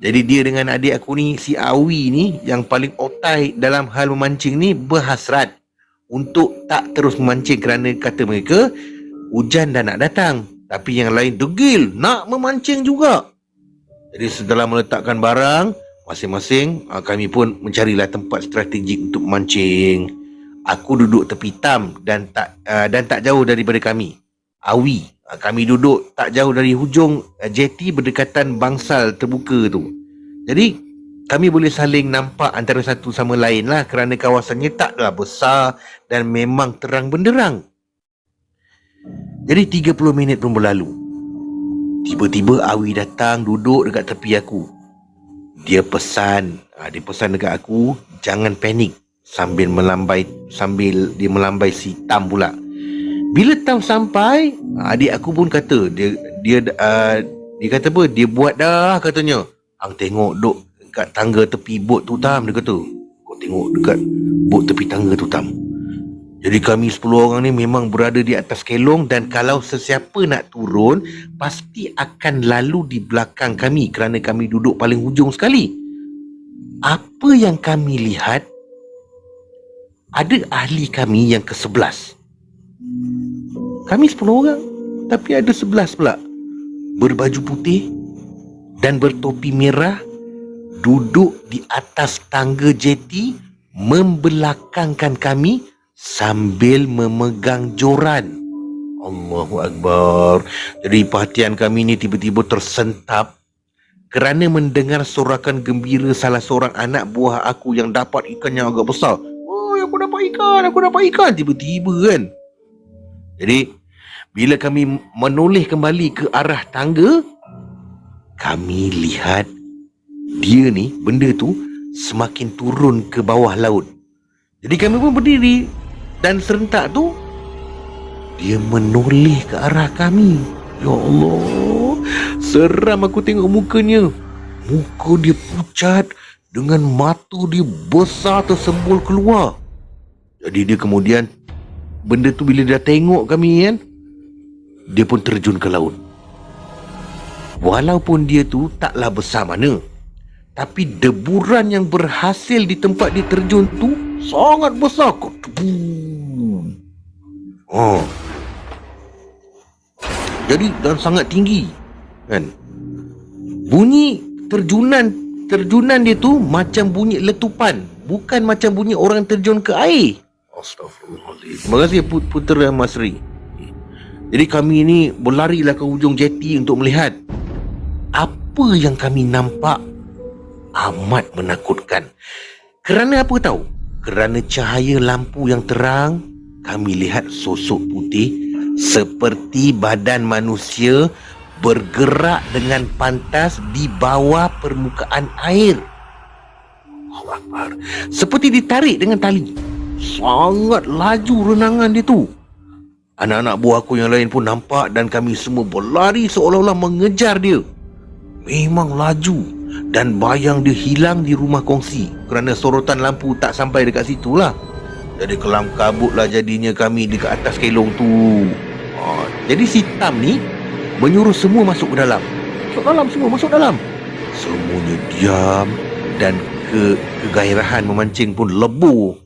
Jadi dia dengan adik aku ni, si Awi ni, yang paling otai dalam hal memancing ni, berhasrat untuk tak terus memancing kerana kata mereka hujan dah nak datang. Tapi yang lain degil nak memancing juga. Jadi setelah meletakkan barang masing-masing, kami pun mencarilah tempat strategik untuk memancing. Aku duduk tepi Tam dan tak jauh daripada kami, Awi. Kami duduk tak jauh dari hujung jeti berdekatan bangsal terbuka tu. Jadi kami boleh saling nampak antara satu sama lain lah kerana kawasannya taklah besar dan memang terang benderang. Jadi 30 minit pun berlalu. Tiba-tiba Awi datang duduk dekat tepi aku. Dia pesan dekat aku jangan panik sambil dia melambai si Tam pula. Bila Tam sampai, adik aku pun kata dia kata apa? Dia buat dah katanya. Hang tengok duk kat tangga tepi bot tu Tam, dia kata. Kau tengok dekat bot tepi tangga tu Tam. Jadi kami 10 orang ni memang berada di atas kelong dan kalau sesiapa nak turun pasti akan lalu di belakang kami kerana kami duduk paling hujung sekali. Apa yang kami lihat, ada ahli kami yang ke-11. Kami 10 orang, tapi ada 11 pula berbaju putih dan bertopi merah duduk di atas tangga jeti membelakangkan kami sambil memegang joran. Allahu Akbar. Jadi perhatian kami ni tiba-tiba tersentak kerana mendengar sorakan gembira salah seorang anak buah aku yang dapat ikan yang agak besar. Oh, aku dapat ikan. Tiba-tiba kan. Jadi bila kami menoleh kembali ke arah tangga, kami lihat dia ni, benda tu semakin turun ke bawah laut. Jadi kami pun berdiri dan serentak tu dia menoleh ke arah kami. Ya Allah, seram aku tengok mukanya. Muka dia pucat dengan mata dia besar tersembul keluar. Jadi dia kemudian, benda tu bila dia tengok kami kan, dia pun terjun ke laut. Walaupun dia tu taklah besar mana, tapi deburan yang berhasil di tempat dia terjun tu sangat besar. Oh. Jadi dan sangat tinggi kan. Bunyi terjunan dia tu macam bunyi letupan, bukan macam bunyi orang terjun ke air. Astaghfirullahaladzim. Terima kasih Putera Masri. Jadi kami ni berlarilah ke hujung jeti untuk melihat. Apa yang kami nampak amat menakutkan. Kerana apa tahu? Kerana cahaya lampu yang terang, kami lihat sosok putih seperti badan manusia bergerak dengan pantas di bawah permukaan air. Allahu Akbar. Seperti ditarik dengan tali. Sangat laju renangan dia tu. Anak-anak buah aku yang lain pun nampak dan kami semua berlari seolah-olah mengejar dia. Memang laju dan bayang dia hilang di rumah kongsi kerana sorotan lampu tak sampai dekat situ lah. Jadi kelam kabut lah jadinya kami dekat atas kelong tu. Jadi si Tam ni menyuruh semua masuk ke dalam. Masuk dalam. Semuanya diam dan kegairahan memancing pun lebur.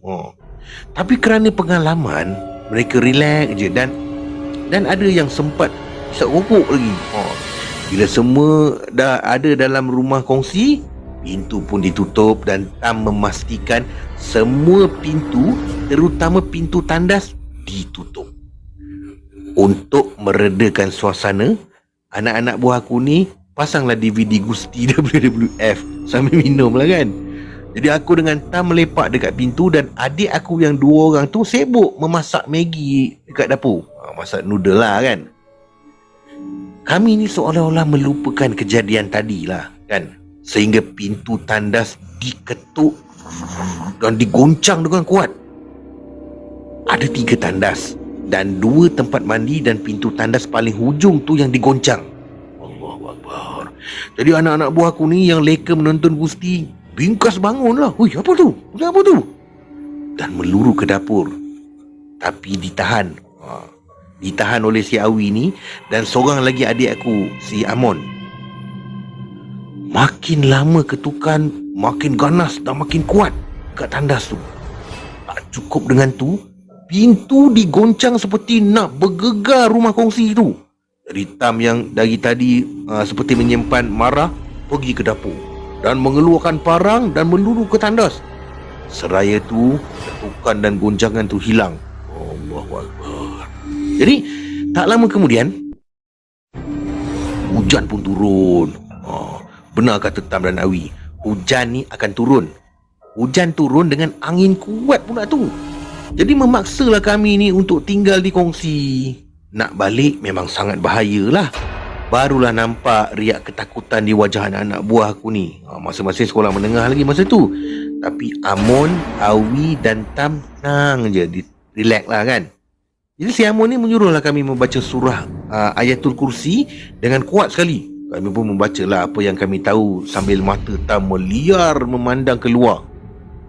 Tapi kerana pengalaman, mereka relax je dan ada yang sempat isap rokok lagi. Bila semua dah ada dalam rumah kongsi, pintu pun ditutup dan Tam memastikan semua pintu, terutama pintu tandas, ditutup. Untuk meredakan suasana, anak-anak buah aku ni pasanglah DVD Gusti WWF sambil minum lah kan. Jadi aku dengan Tam melepak dekat pintu dan adik aku yang 2 orang tu sibuk memasak Maggi dekat dapur. Masak noodle lah kan. Kami ni seolah-olah melupakan kejadian tadi lah kan. Sehingga pintu tandas diketuk dan digoncang dengan kuat. Ada 3 tandas dan 2 tempat mandi dan pintu tandas paling hujung tu yang digoncang. Allahu Akbar. Jadi anak-anak buah aku ni yang leka menonton Gusti bingkas bangun lah. Hui, apa tu? Dan meluru ke dapur. Tapi ditahan. Ditahan oleh si Awi ni dan seorang lagi adik aku, si Amon. Makin lama ketukan, makin ganas dan makin kuat kat tandas tu. Tak cukup dengan tu, pintu digoncang seperti nak bergegar rumah kongsi tu. Jadi Tam yang dari tadi seperti menyimpan marah, pergi ke dapur dan mengeluarkan parang dan meluru ke tandas. Seraya tu, ketukan dan goncangan tu hilang. Allahu Akbar. Jadi tak lama kemudian hujan pun turun. Benar kata Tam dan Awi, hujan ni akan turun. Hujan turun dengan angin kuat pula tu. Jadi memaksalah kami ni untuk tinggal di kongsi. Nak balik memang sangat bahayalah. Barulah nampak riak ketakutan di wajah anak-anak buah aku ni. Masa-masa sekolah menengah lagi masa tu. Tapi Amon, Awi dan Tam tenang je, relax lah kan. Jadi si Amon ni menyuruhlah kami membaca surah Ayatul Kursi dengan kuat sekali. Kami pun membacalah apa yang kami tahu sambil mata Tam meliar memandang keluar.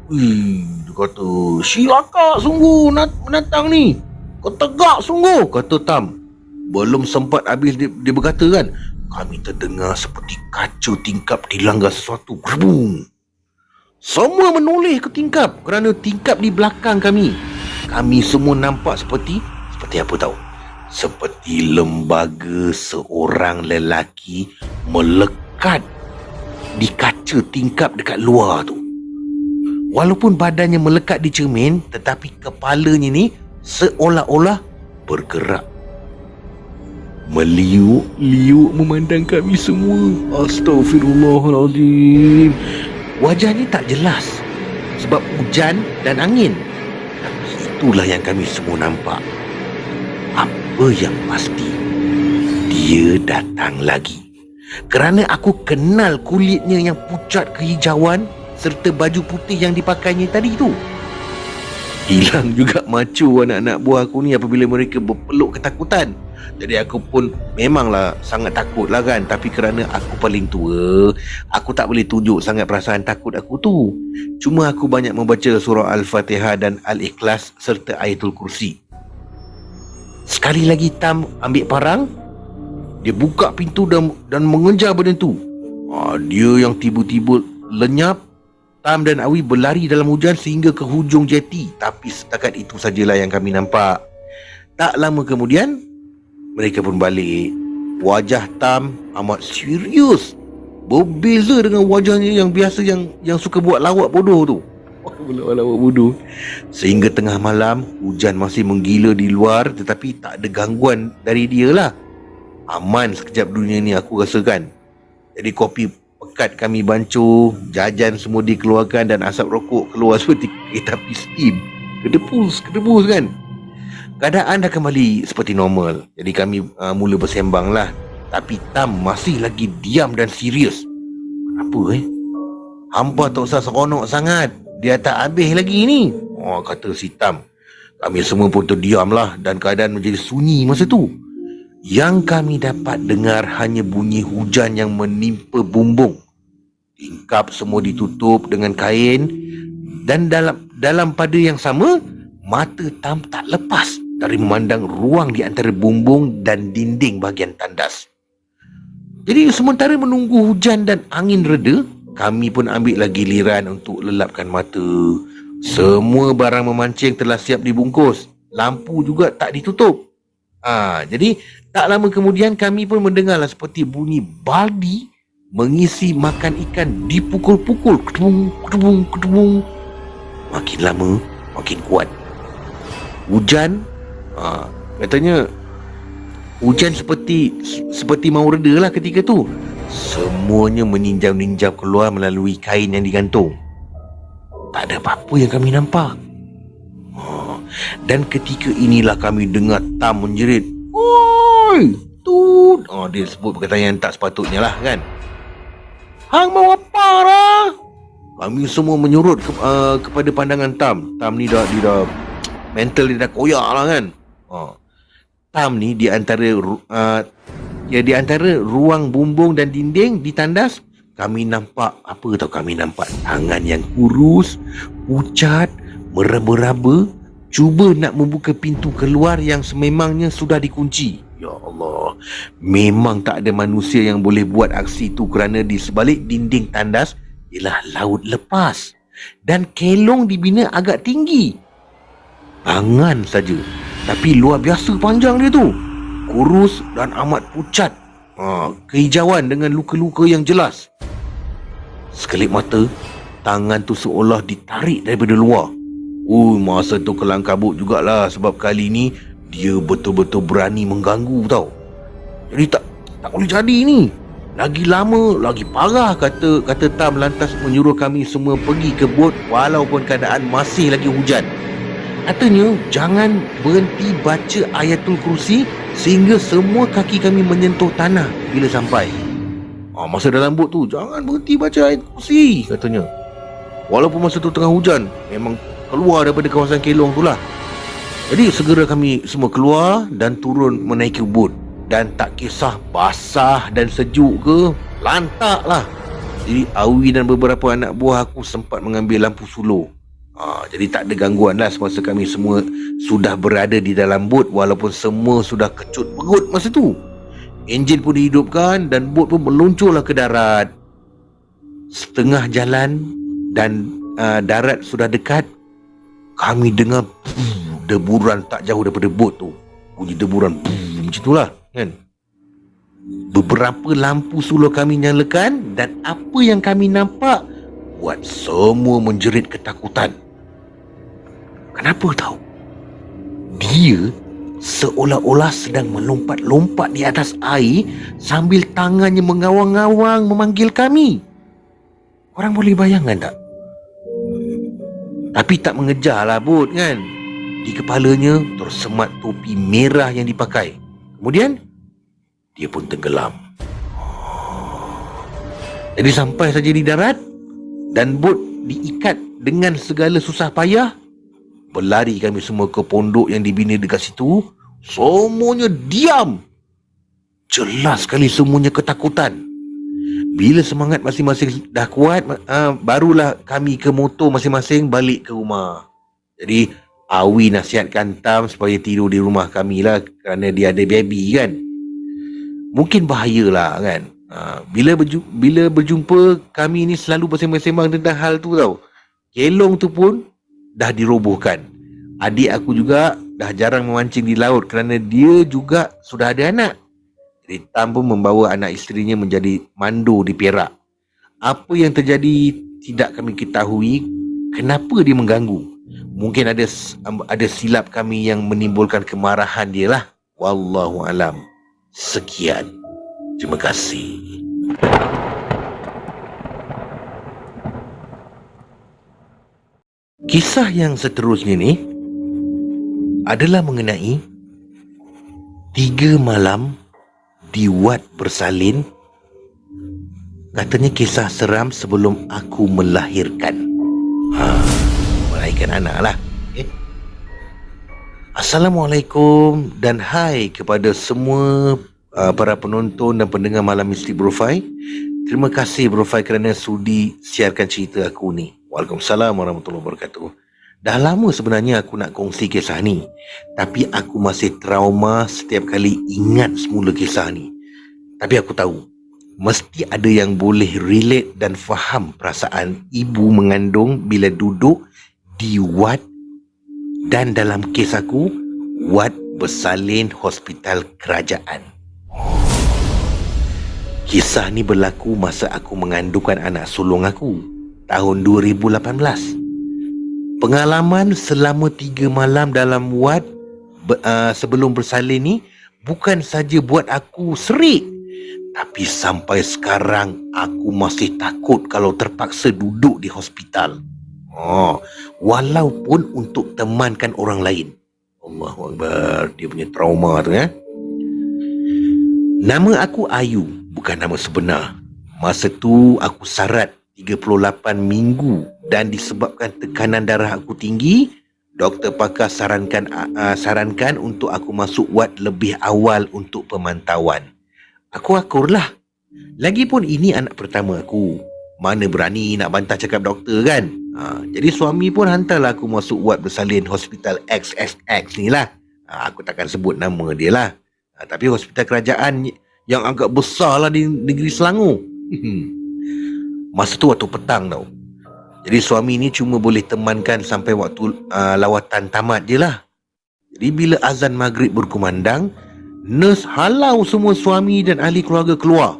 Dia kata, "Silaka sungguh menatang ni. Kau tegak sungguh," kata Tam. Belum sempat habis dia berkata kan, kami terdengar seperti kaca tingkap dilanggar sesuatu. Gerbung. Semua menoleh ke tingkap kerana tingkap di belakang kami. Kami semua nampak seperti apa tahu? Seperti lembaga seorang lelaki melekat di kaca tingkap dekat luar tu. Walaupun badannya melekat di cermin, tetapi kepalanya ni seolah-olah bergerak. Meliuk-liuk memandang kami semua. Astaghfirullahaladzim. Wajahnya tak jelas sebab hujan dan angin. Tapi itulah yang kami semua nampak. Apa yang pasti, dia datang lagi. Kerana aku kenal kulitnya yang pucat kehijauan, serta baju putih yang dipakainya tadi tu. Hilang juga macu anak-anak buah aku ni apabila mereka berpeluk ketakutan. Jadi aku pun memanglah sangat takut lah kan. Tapi kerana aku paling tua, aku tak boleh tunjuk sangat perasaan takut aku tu. Cuma aku banyak membaca surah Al-Fatihah dan Al-Ikhlas serta Ayatul Kursi. Sekali lagi Tam ambil parang, dia buka pintu dan mengejar benda tu. Dia yang tiba-tiba lenyap. Tam dan Awi berlari dalam hujan sehingga ke hujung jeti. Tapi setakat itu sajalah yang kami nampak. Tak lama kemudian, mereka pun balik. Wajah Tam amat serius, berbeza dengan wajahnya yang biasa yang suka buat lawak bodoh tu. Lawak bodoh. Sehingga tengah malam, hujan masih menggila di luar, tetapi tak ada gangguan dari dia lah. Aman sekejap dunia ni aku rasakan. Jadi kopi pekat kami bancuh, jajan semua dikeluarkan dan asap rokok keluar seperti kereta api steam. Kedepus kan. Keadaan dah kembali seperti normal. Jadi kami mula bersembang lah. Tapi Tam masih lagi diam dan serius. Kenapa Hampa tak usah seronok sangat. Dia tak habis lagi ni, kata si Tam. Kami semua pun terdiam lah dan keadaan menjadi sunyi masa tu. Yang kami dapat dengar hanya bunyi hujan yang menimpa bumbung. Tingkap semua ditutup dengan kain. Dan dalam pada yang sama, mata Tam tak lepas dari memandang ruang di antara bumbung dan dinding bahagian tandas. Jadi sementara menunggu hujan dan angin reda, kami pun ambil lagi giliran untuk lelapkan mata. Semua barang memancing telah siap dibungkus. Lampu juga tak ditutup. Jadi tak lama kemudian kami pun mendengarlah seperti bunyi baldi mengisi makan ikan dipukul-pukul. Kedubung. Makin lama makin kuat. Hujan katanya hujan seperti mau reda lah ketika tu. Semuanya meninjau-ninjau keluar melalui kain yang digantung. Tak ada apa-apa yang kami nampak. Dan ketika inilah kami dengar Tam menjerit, "Oi, tut!" Dia sebut perkataan yang tak sepatutnya lah kan. "Hang mau apa lah?" Kami semua menyurut kepada pandangan Tam. Tam ni dah mental dia dah koyak lah kan. Tam ni di antara ruang bumbung dan dinding di tandas, kami nampak tangan yang kurus, pucat, meraba-raba, cuba nak membuka pintu keluar yang sememangnya sudah dikunci. Ya Allah, memang tak ada manusia yang boleh buat aksi itu kerana di sebalik dinding tandas ialah laut lepas dan kelong dibina agak tinggi. Tangan saja, tapi luar biasa panjang dia tu. Kurus dan amat pucat. Kehijauan dengan luka-luka yang jelas. Sekelip mata, tangan tu seolah ditarik daripada luar. Masa tu kelang kabut jugalah sebab kali ni dia betul-betul berani mengganggu tau. Jadi tak boleh jadi ni. Lagi lama, lagi parah, kata Tam lantas menyuruh kami semua pergi ke bot walaupun keadaan masih lagi hujan. Katanya jangan berhenti baca Ayatul Kursi sehingga semua kaki kami menyentuh tanah bila sampai. Masa dalam bot tu jangan berhenti baca Ayatul Kursi katanya. Walaupun masa tu tengah hujan, memang keluar daripada kawasan kelong tu lah. Jadi segera kami semua keluar dan turun menaiki bot. Dan tak kisah basah dan sejuk ke, lantak lah. Jadi Awi dan beberapa anak buah aku sempat mengambil lampu suluh. Jadi tak ada gangguan lah semasa kami semua sudah berada di dalam bot walaupun semua sudah kecut perut masa tu. Enjin pun dihidupkan dan bot pun meluncurlah ke darat. Setengah jalan dan darat sudah dekat, kami dengar deburan tak jauh daripada bot tu. Bunyi deburan macam itulah kan. Beberapa lampu suluh kami nyalakan dan apa yang kami nampak buat semua menjerit ketakutan. Kenapa tahu? Dia seolah-olah sedang melompat-lompat di atas air sambil tangannya mengawang-awang memanggil kami. Korang boleh bayangkan tak? Tapi tak mengejarlah bot kan. Di kepalanya tersemat topi merah yang dipakai. Kemudian dia pun tenggelam. Jadi sampai saja di darat, dan bot diikat dengan segala susah payah. Berlari kami semua ke pondok yang dibina dekat situ. Semuanya diam. Jelas sekali semuanya ketakutan. Bila semangat masing-masing dah kuat, barulah kami ke motor masing-masing balik ke rumah. Jadi Awi nasihatkan Tam supaya tidur di rumah kami lah, kerana dia ada baby kan. Mungkin bahayalah kan. Bila berjumpa, kami ni selalu bersembang-sembang tentang hal tu tau. Kelong tu pun dah dirobohkan. Adik aku juga dah jarang memancing di laut kerana dia juga sudah ada anak. Jadi Tam pun membawa anak isterinya menjadi mando di Perak. Apa yang terjadi tidak kami ketahui. Kenapa dia mengganggu? Mungkin ada silap kami yang menimbulkan kemarahan dia lah. Wallahu alam. Sekian. Terima kasih. Kisah yang seterusnya ni adalah mengenai 3 malam di Wat Bersalin. Katanya kisah seram sebelum aku melahirkan. Melahirkan anak lah. Assalamualaikum dan hai kepada semua para penonton dan pendengar Malam Mistik Bro Fai. Terima kasih Bro Fai kerana sudi siarkan cerita aku ni. Waalaikumsalam warahmatullahi wabarakatuh. Dah lama sebenarnya aku nak kongsi kisah ni, tapi aku masih trauma setiap kali ingat semula kisah ni. Tapi aku tahu mesti ada yang boleh relate dan faham perasaan ibu mengandung bila duduk di Wat, dan dalam kes aku, Wat Bersalin Hospital Kerajaan. Kisah ni berlaku masa aku mengandungkan anak sulung aku tahun 2018. Pengalaman selama 3 malam dalam Wat sebelum bersalin ni bukan saja buat aku serik, tapi sampai sekarang aku masih takut kalau terpaksa duduk di hospital. Walaupun untuk temankan orang lain. Allahu Akbar, dia punya trauma tu ya. Nama aku Ayu, bukan nama sebenar. Masa tu aku sarat 38 minggu dan disebabkan tekanan darah aku tinggi, doktor pakar sarankan untuk aku masuk wad lebih awal untuk pemantauan. Aku akurlah. Lagipun ini anak pertama aku. Mana berani nak bantah cakap doktor kan? Jadi suami pun hantarlah aku masuk wad bersalin Hospital XXX ni lah. Aku takkan sebut nama dia lah. Tapi hospital kerajaan yang agak besar lah di negeri Selangor. Masa tu waktu petang tau. Jadi suami ni cuma boleh temankan sampai waktu lawatan tamat je lah. Jadi bila azan maghrib berkumandang, nurse halau semua suami dan ahli keluarga keluar.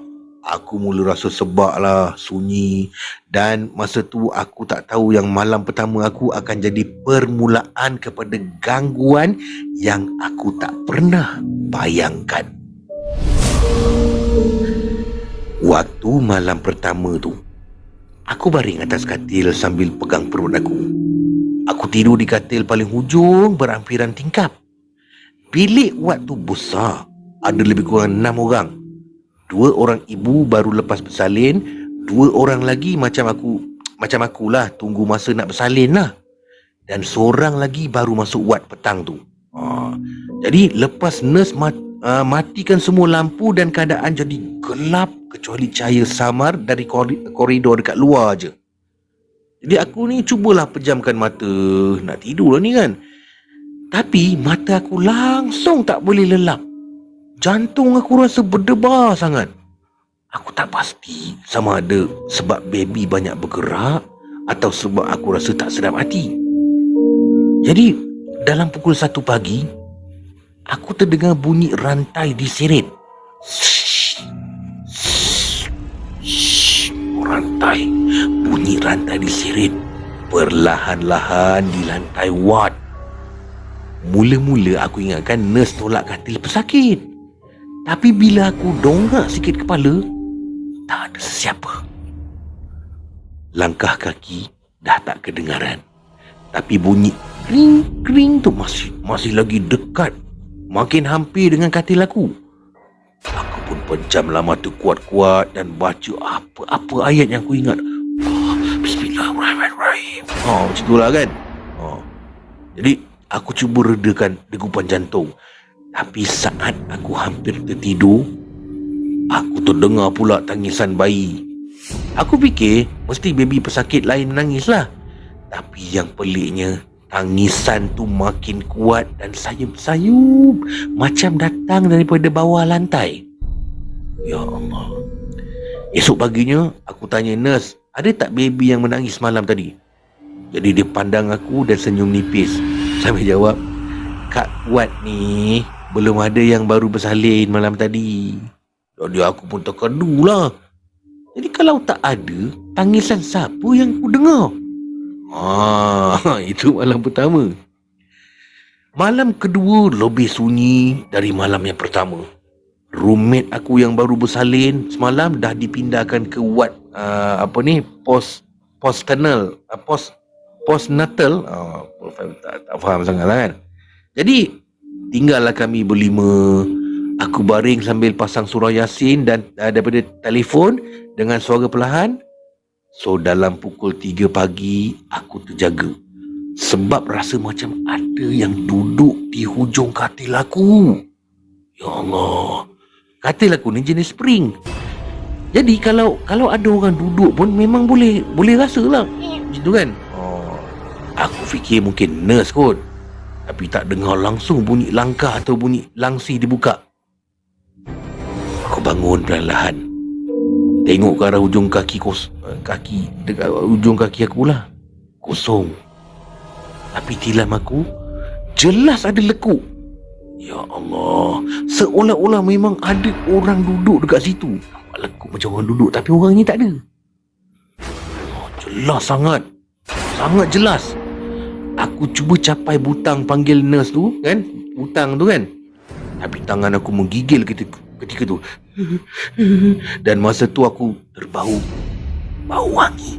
Aku mula rasa sebak lah, sunyi. Dan masa tu aku tak tahu yang malam pertama aku akan jadi permulaan kepada gangguan yang aku tak pernah bayangkan. Waktu malam pertama tu, aku baring atas katil sambil pegang perut aku. Aku tidur di katil paling hujung berampiran tingkap. Bilik wad tu besar, ada lebih kurang 6 orang. 2 orang ibu baru lepas bersalin, 2 orang lagi macam aku lah, tunggu masa nak bersalin lah. Dan seorang lagi baru masuk wad petang tu. Jadi lepas nurse matikan semua lampu dan keadaan jadi gelap kecuali cahaya samar dari koridor dekat luar je. Jadi aku ni cubalah pejamkan mata, nak tidur lah ni kan. Tapi mata aku langsung tak boleh lelap. Jantung aku rasa berdebar sangat. Aku tak pasti sama ada sebab baby banyak bergerak atau sebab aku rasa tak sedap hati. Jadi dalam pukul 1 pagi, aku terdengar bunyi rantai diseret. Rantai. Bunyi rantai diseret perlahan-lahan di lantai wad. Mula-mula aku ingatkan nurse tolak katil pesakit. Tapi bila aku dongak sikit kepala, tak ada sesiapa. Langkah kaki dah tak kedengaran. Tapi bunyi kring-kring tu masih lagi dekat. Makin hampir dengan katil aku. Aku pun pejamlah mata kuat-kuat dan baca apa-apa ayat yang aku ingat. Bismillah. Bismillahirrahmanirrahim. Macam itulah kan. Jadi aku cuba redakan degupan jantung. Tapi saat aku hampir tertidur, aku terdengar pula tangisan bayi. Aku fikir mesti baby pesakit lain menangis lah. Tapi yang peliknya, tangisan tu makin kuat dan sayup-sayup, macam datang daripada bawah lantai. Ya Allah. Esok paginya aku tanya nurse, ada tak baby yang menangis malam tadi? Jadi dia pandang aku dan senyum nipis sambil jawab, Kak Kuat ni belum ada yang baru bersalin malam tadi. Jadi aku pun terkedu lah. Jadi kalau tak ada, tangisan siapa yang ku dengar? Itu malam pertama. Malam kedua lebih sunyi dari malam yang pertama. Roommate aku yang baru bersalin semalam dah dipindahkan ke ward postnatal. Tak faham sangat lah kan. Jadi tinggallah kami berlima. Aku baring sambil pasang surah Yasin dan daripada telefon dengan suara perlahan. So dalam pukul 3 pagi aku terjaga sebab rasa macam ada yang duduk di hujung katil aku. Ya Allah. Katil aku ni jenis spring. Jadi kalau ada orang duduk pun memang boleh rasa lah. Macam kan. Aku fikir mungkin nurse kot. Tapi tak dengar langsung bunyi langkah atau bunyi langsi dibuka. Aku bangun perlahan. Tengok ke arah ujung ujung kaki aku lah. Kosong. Tapi tilam aku jelas ada lekuk. Ya Allah. Seolah-olah memang ada orang duduk dekat situ. Nampak lekuk macam orang duduk tapi orang ni tak ada. Jelas sangat. Sangat jelas. Aku cuba capai butang panggil nurse tu kan. Butang tu kan. Tapi tangan aku menggigil ketika tu. Dan masa tu aku terbau bau wangi,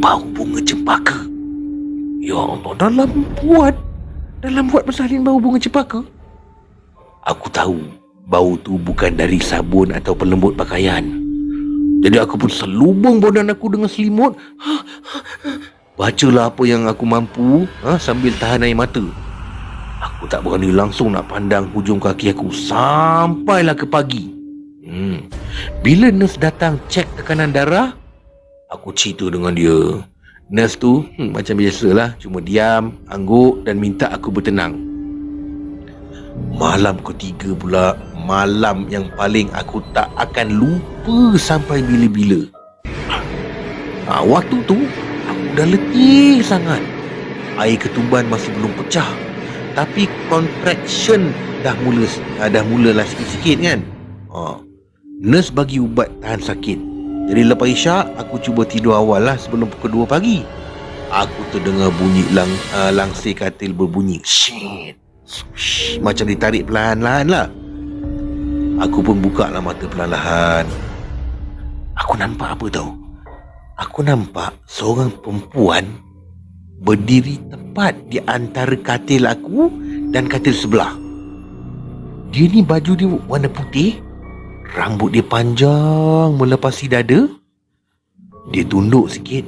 bau bunga cempaka. Ya Allah, dalam buat bersalin bau bunga cempaka. Aku tahu bau tu bukan dari sabun atau pelembut pakaian. Jadi aku pun selubung badan aku dengan selimut. Bacalah apa yang aku mampu sambil tahan air mata. Aku tak berani langsung nak pandang hujung kaki aku sampailah ke pagi. Bila nurse datang cek tekanan darah, aku cerita dengan dia. Nurse tu macam biasalah, cuma diam, angguk dan minta aku bertenang. Malam ketiga pula, malam yang paling aku tak akan lupa sampai bila-bila. Waktu tu aku dah letih sangat. Air ketuban masih belum pecah, tapi contraction dah mulalah sikit-sikit kan. Nurse bagi ubat tahan sakit. Jadi lepas isyak aku cuba tidur awal lah sebelum pukul 2 pagi. Aku terdengar bunyi langsir katil berbunyi shit, macam ditarik perlahan-lahan lah. Aku pun buka lah mata perlahan-lahan. Aku nampak apa tahu? Aku nampak seorang perempuan berdiri tepat di antara katil aku dan katil sebelah. Dia ni baju dia warna putih, rambut dia panjang melepasi dada. Dia tunduk sikit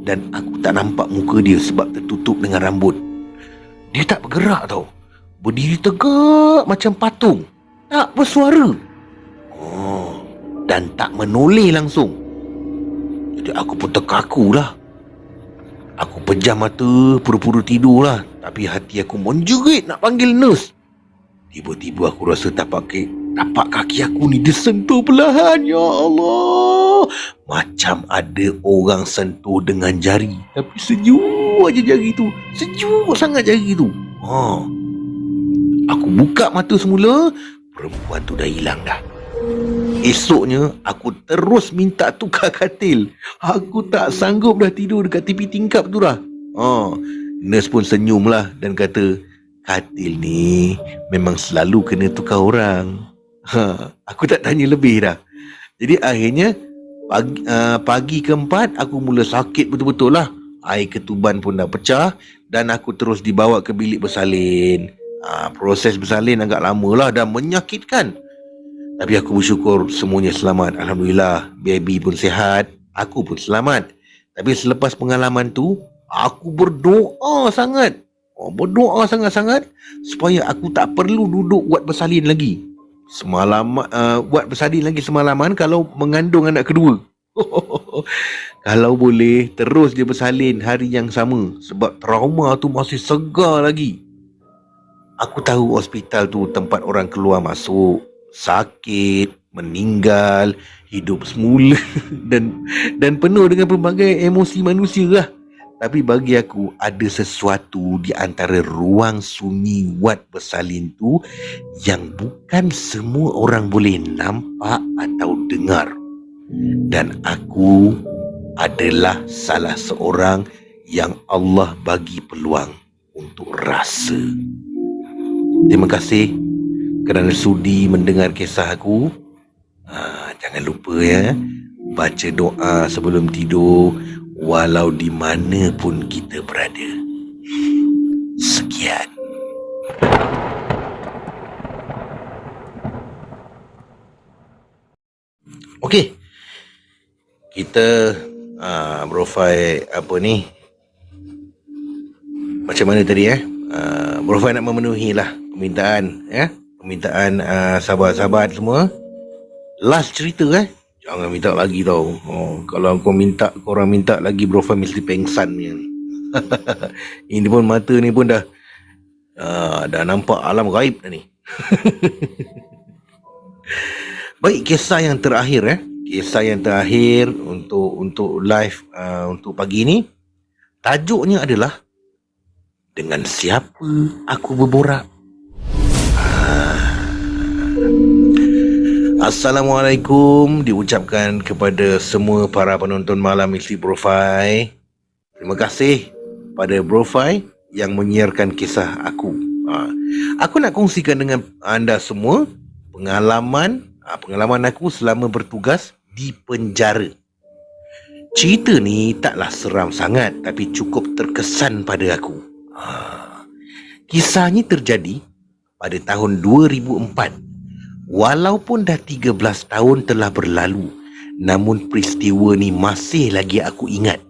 dan aku tak nampak muka dia sebab tertutup dengan rambut. Dia tak bergerak tau. Berdiri tegak macam patung, tak bersuara. Dan tak menoleh langsung. Jadi aku pun terkaku lah. Aku pejam mata, pura-pura tidur lah. Tapi hati aku menjerit nak panggil nurse. Tiba-tiba aku rasa tapak kaki aku ni disentuh perlahan. Ya Allah. Macam ada orang sentuh dengan jari. Tapi sejuk aja jari tu. Sejuk sangat jari tu. Aku buka mata semula. Perempuan tu dah hilang dah. Esoknya aku terus minta tukar katil. Aku tak sanggup dah tidur dekat tepi tingkap tu dah. Nurse pun senyum lah dan kata, katil ni memang selalu kena tukar orang. Aku tak tanya lebih dah. Jadi akhirnya pagi keempat aku mula sakit betul-betul lah. Air ketuban pun dah pecah dan aku terus dibawa ke bilik bersalin. Proses bersalin agak lama lah dan menyakitkan. Tapi aku bersyukur semuanya selamat. Alhamdulillah, baby pun sihat, aku pun selamat. Tapi selepas pengalaman tu, aku berdoa sangat. Berdoa sangat-sangat supaya aku tak perlu duduk buat bersalin lagi. Buat bersalin lagi semalaman kalau mengandung anak kedua. Kalau boleh, terus dia bersalin hari yang sama. Sebab trauma tu masih segar lagi. Aku tahu hospital tu tempat orang keluar masuk, sakit, meninggal, hidup semula dan penuh dengan pelbagai emosi manusia lah. Tapi bagi aku ada sesuatu di antara ruang sunyi wad bersalin tu yang bukan semua orang boleh nampak atau dengar. Dan aku adalah salah seorang yang Allah bagi peluang untuk rasa. Terima kasih kerana sudi mendengar kisah aku. Jangan lupa ya, baca doa sebelum tidur walau di mana pun kita berada. Sekian. Okey. Kita Bro Fai apa ni? Macam mana tadi Bro Fai nak memenuhi lah permintaan sahabat-sahabat semua. Last cerita jangan minta lagi tau. Kalau korang minta lagi, Bro Fai mesti pengsan ni. Ini pun mata ni pun dah nampak alam gaib dah ni. Baik, kisah yang terakhir kisah yang terakhir untuk live untuk pagi ni. Tajuknya adalah dengan siapa aku berborak. Assalamualaikum diucapkan kepada semua para penonton malam misi Bro Fai. Terima kasih pada Bro Fai yang menyiarkan kisah aku. Aku nak kongsikan dengan anda semua pengalaman aku selama bertugas di penjara. Cerita ni taklah seram sangat, tapi cukup terkesan pada aku. Kisahnya terjadi pada tahun 2004. Walaupun dah 13 tahun telah berlalu, namun peristiwa ni masih lagi aku ingat.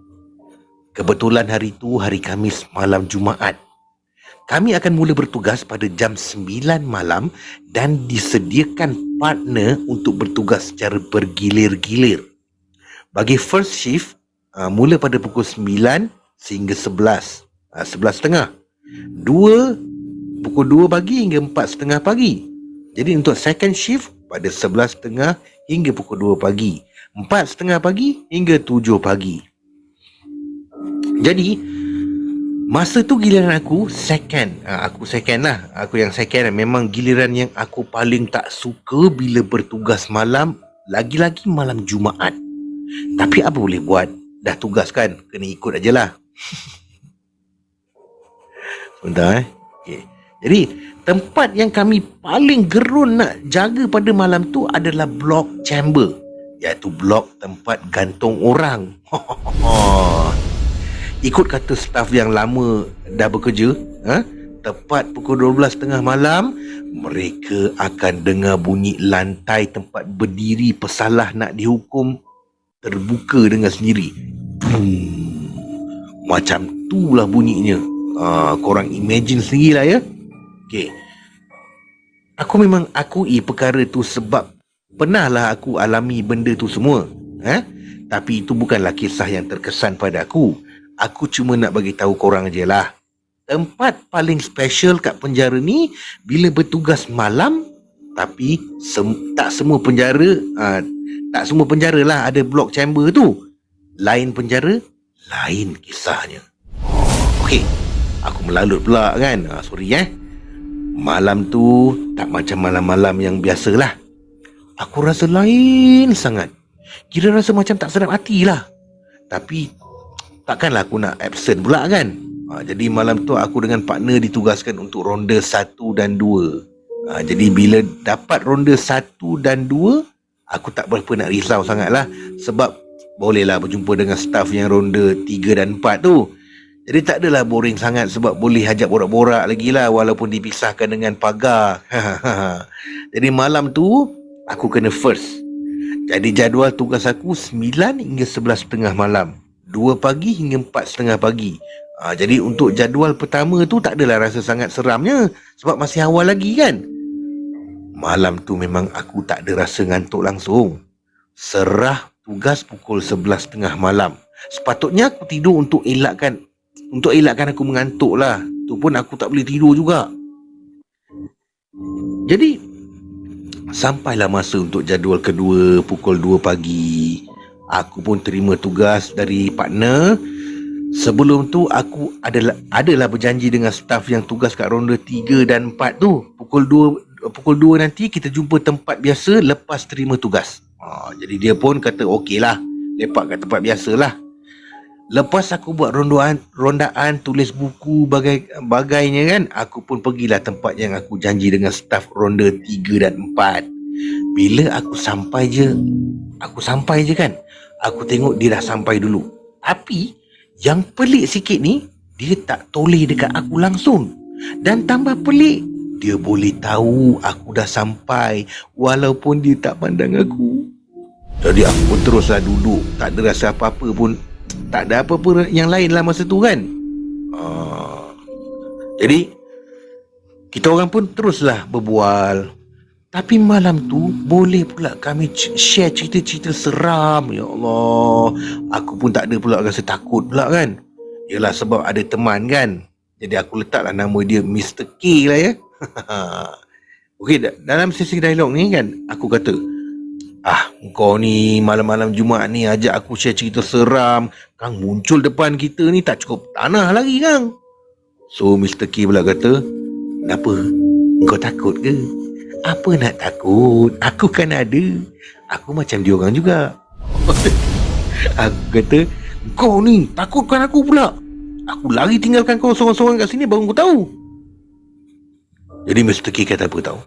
Kebetulan hari tu hari Khamis malam Jumaat. Kami akan mula bertugas pada jam 9 malam dan disediakan partner untuk bertugas secara bergilir-gilir. Bagi first shift, mula pada pukul 9 sehingga 11. 11.30. Pukul 2 pagi hingga 4.30 pagi. Jadi untuk second shift pada 11.30 hingga pukul 2 pagi. 4.30 pagi hingga 7 pagi. Jadi masa tu giliran aku second. Aku second lah. Aku yang second. Memang giliran yang aku paling tak suka bila bertugas malam. Lagi-lagi malam Jumaat. Tapi apa boleh buat? Dah tugas kan? Kena ikut ajalah. Sebentar okay. Jadi tempat yang kami paling gerun nak jaga pada malam tu adalah blok chamber, iaitu blok tempat gantung orang. Ikut kata staf yang lama dah bekerja, tepat pukul 12.30 malam, mereka akan dengar bunyi lantai tempat berdiri pesalah nak dihukum terbuka dengan sendiri. Macam tu lah bunyinya. Korang imagine sendirilah ya. Okay. Aku memang akui perkara tu sebab pernahlah aku alami benda tu semua. Tapi itu bukanlah kisah yang terkesan pada aku. Aku cuma nak bagi tahu korang je lah. Tempat paling special kat penjara ni bila bertugas malam. Tapi tak semua penjara lah ada blok chamber tu. Lain penjara, lain kisahnya. Okey, aku melalut pula kan. Sorry Malam tu tak macam malam-malam yang biasalah. Aku rasa lain sangat. Kira rasa macam tak sedap hati lah. Tapi takkanlah aku nak absent pula kan. Jadi malam tu aku dengan partner ditugaskan untuk ronda 1 dan 2. Jadi bila dapat ronda 1 dan 2, aku tak berapa nak risau sangat lah. Sebab bolehlah berjumpa dengan staff yang ronda 3 dan 4 tu. Jadi tak adalah boring sangat sebab boleh ajak borak-borak lagi lah walaupun dipisahkan dengan pagar. Jadi malam tu aku kena first. Jadi jadual tugas aku 9 hingga 11.30 malam. 2 pagi hingga 4:30 pagi. Jadi untuk jadual pertama tu tak adalah rasa sangat seramnya sebab masih awal lagi kan. Malam tu memang aku tak ada rasa ngantuk langsung. Serah tugas pukul 11:30 malam. Sepatutnya aku tidur untuk elakkan aku mengantuk lah. Tu pun aku tak boleh tidur juga. Jadi sampailah masa untuk jadual kedua pukul 2 pagi. Aku pun terima tugas dari partner. Sebelum tu aku adalah berjanji dengan staf yang tugas kat ronda 3 dan 4 tu. Pukul 2 nanti kita jumpa tempat biasa lepas terima tugas. Jadi dia pun kata okey lah, lepak kat tempat biasa lah. Lepas aku buat rondaan tulis buku bagainya kan, aku pun pergilah tempat yang aku janji dengan staf ronda 3 dan 4. Bila aku sampai je kan, aku tengok dia dah sampai dulu. Tapi yang pelik sikit ni, dia tak toleh dekat aku langsung. Dan tambah pelik, dia boleh tahu aku dah sampai walaupun dia tak pandang aku. Jadi aku pun teruslah duduk, tak ada rasa apa-apa pun. Tak ada apa-apa yang lain lah masa tu kan. Jadi kita orang pun teruslah berbual. Tapi malam tu boleh pula kami share cerita-cerita seram. Ya Allah, aku pun tak ada pula rasa takut pula kan. Yalah sebab ada teman kan. Jadi aku letaklah nama dia Mr. K lah ya. Okey, dalam sesi dialog ni kan, aku kata, kau ni malam-malam Jumaat ni ajak aku share cerita seram. Kang muncul depan kita ni tak cukup tanah lagi Kang. So Mr. K pula kata, kenapa? Kau takut ke? Apa nak takut? Aku kan ada. Aku macam dia orang juga. Aku kata, kau ni takutkan aku pula. Aku lari tinggalkan kau seorang-seorang kat sini baru kau tahu. Jadi Mr. K kata apa tahu?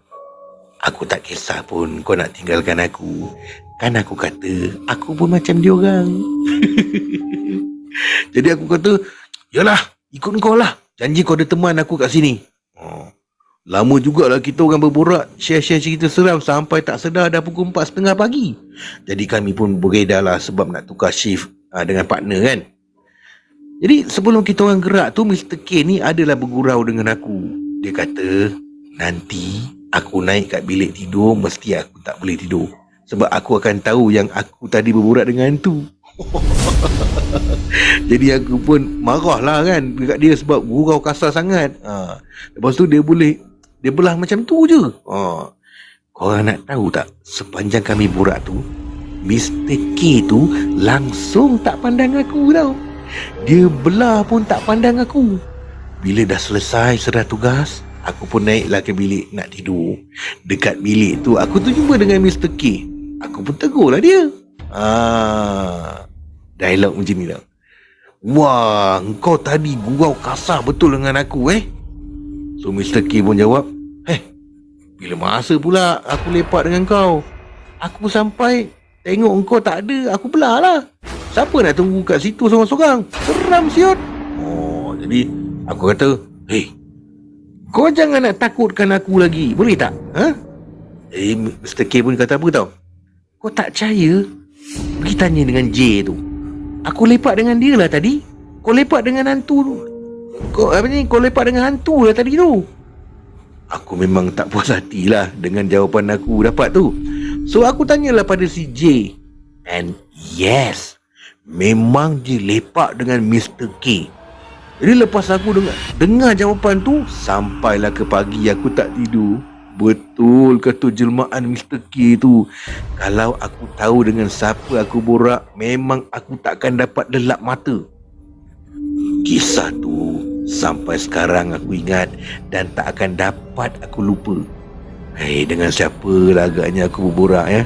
Aku tak kisah pun kau nak tinggalkan aku. Kan aku kata, aku pun macam dia orang. Jadi aku kata, yalah, ikut kau lah. Janji kau ada teman aku kat sini. Lama jugalah kita orang berborak, share-share cerita seram sampai tak sedar dah pukul 4:30 pagi. Jadi kami pun beredar lah sebab nak tukar shift dengan partner kan. Jadi sebelum kita orang gerak tu, Mr. K ni adalah bergurau dengan aku. Dia kata, nanti aku naik kat bilik tidur, mesti aku tak boleh tidur. Sebab aku akan tahu yang aku tadi berborak dengan hantu. Jadi aku pun marah lah kan dekat dia sebab gurau kasar sangat. Lepas tu dia belah macam tu je. Korang nak tahu tak, sepanjang kami borak tu, Mr. K tu langsung tak pandang aku tau. Dia belah pun tak pandang aku. Bila dah selesai serah tugas, aku pun naiklah ke bilik nak tidur. Dekat bilik tu aku tu jumpa dengan Mr. K. Aku pun tegur lah dia. Dialog macam ni tau. Wah, engkau tadi gurau kasar betul dengan aku So Mr. K pun jawab, bila masa pula aku lepak dengan kau? Aku sampai tengok engkau tak ada, aku belah lah. Siapa nak tunggu kat situ seorang-seorang? Seram siot. Jadi aku kata, kau jangan nak takutkan aku lagi, boleh tak? Mr. K pun kata apa tau? Kau tak percaya? Pergi tanya dengan J tu. Aku lepak dengan dia lah tadi. Kau lepak dengan hantu. Kau lepak dengan hantu lah tadi tu. Aku memang tak puas hati lah dengan jawapan aku dapat tu. So aku tanyalah pada si J. And yes, memang dia lepak dengan Mr. K. Jadi lepas aku dengar jawapan tu, sampailah ke pagi aku tak tidur. Betul kata jelmaan Mr. K tu. Kalau aku tahu dengan siapa aku borak, memang aku takkan dapat lelap mata. Kisah tu sampai sekarang aku ingat dan tak akan dapat aku lupa. Dengan siapa lah agaknya aku berborak ya.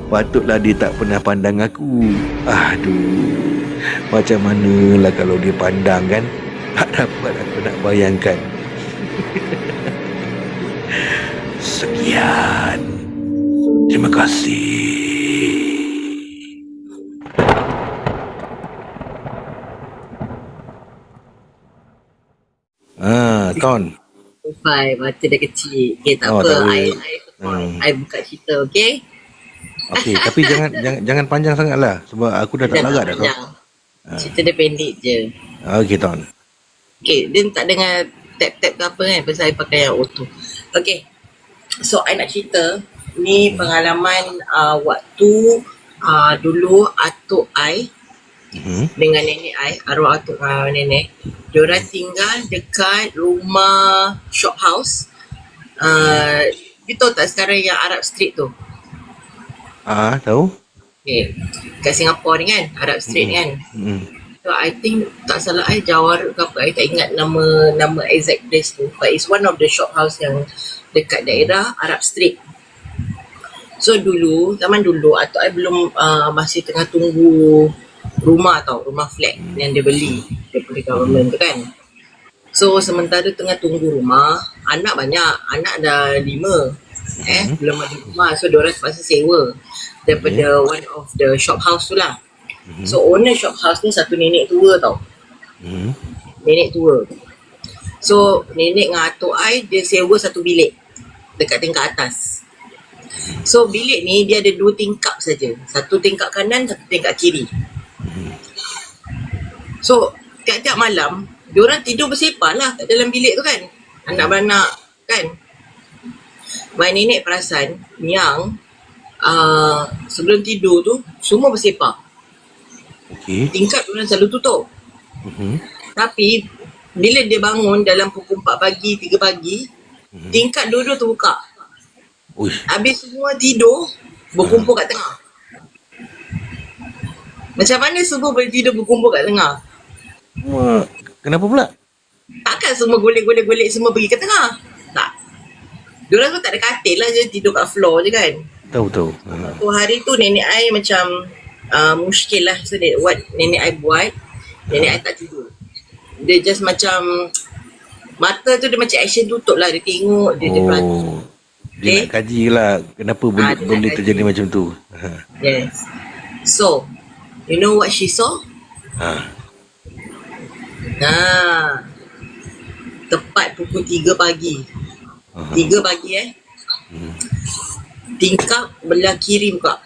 Patutlah dia tak pernah pandang aku. Aduh, macam manalah kalau dia pandang kan. Tak dapat aku nak bayangkan. Sekian. Terima kasih. Ton. Profile mata dah kecil. Okay, tak apa. I buka cerita, okay? Okay, tapi jangan panjang sangat lah. Sebab aku dah tak larat dah. Cerita dia pendek je. Okey, Ton. Okay, dia tak dengar tap-tap ke apa kan, pasal I pakai yang auto. Okay, so I nak cerita ni pengalaman waktu dulu atuk I dengan nenek I, arwah atuk nenek, diorang tinggal dekat rumah shop house. You tahu tak sekarang yang Arab Street tu? Tahu? Okay, kat Singapore ni kan, Arab Street ni kan. So I think tak salah I Jawar ke apa, I tak ingat nama exact place tu, but it's one of the shop house yang dekat daerah Arab Street. So zaman dulu atuk I belum masih tengah tunggu rumah flat yang dia beli daripada government tu kan. So sementara tengah tunggu rumah, anak banyak, anak dah 5, belum ada rumah, so diorang terpaksa sewa daripada one of the shop house tu lah. So owner shop house ni satu nenek tua tau. Nenek tua. So nenek dengan atuk I dia sewa satu bilik dekat tingkat atas. So bilik ni dia ada 2 tingkap saja. Satu tingkap kanan, satu tingkap kiri. So tiap-tiap malam diorang tidur bersepah lah kat dalam bilik tu kan. Anak beranak kan. My nenek perasan yang sebelum tidur tu semua bersepah. Tingkap diorang selalu tutup. Tapi bila dia bangun dalam pukul 4 pagi, 3 pagi, tingkap dua-dua terbuka. Habis semua tidur berkumpul kat tengah. Macam mana semua boleh tidur berkumpul kat tengah? Kenapa pula? Takkan semua golek-golek semua pergi ke tengah? Tak. Diorang tu tak ada katil lah, je tidur kat floor je kan. Tahu. Tu hari tu nenek I macam muskil lah. So what nenek I buat, nenek I tak tidur. Dia just macam mata tu dia macam action tutup lah. Dia tengok, dia perhati. Dia nak kaji lah kenapa benda terjadi macam tu. Yes. So you know what she saw? Tepat pukul 3 pagi. 3 pagi tingkap belah kiri buka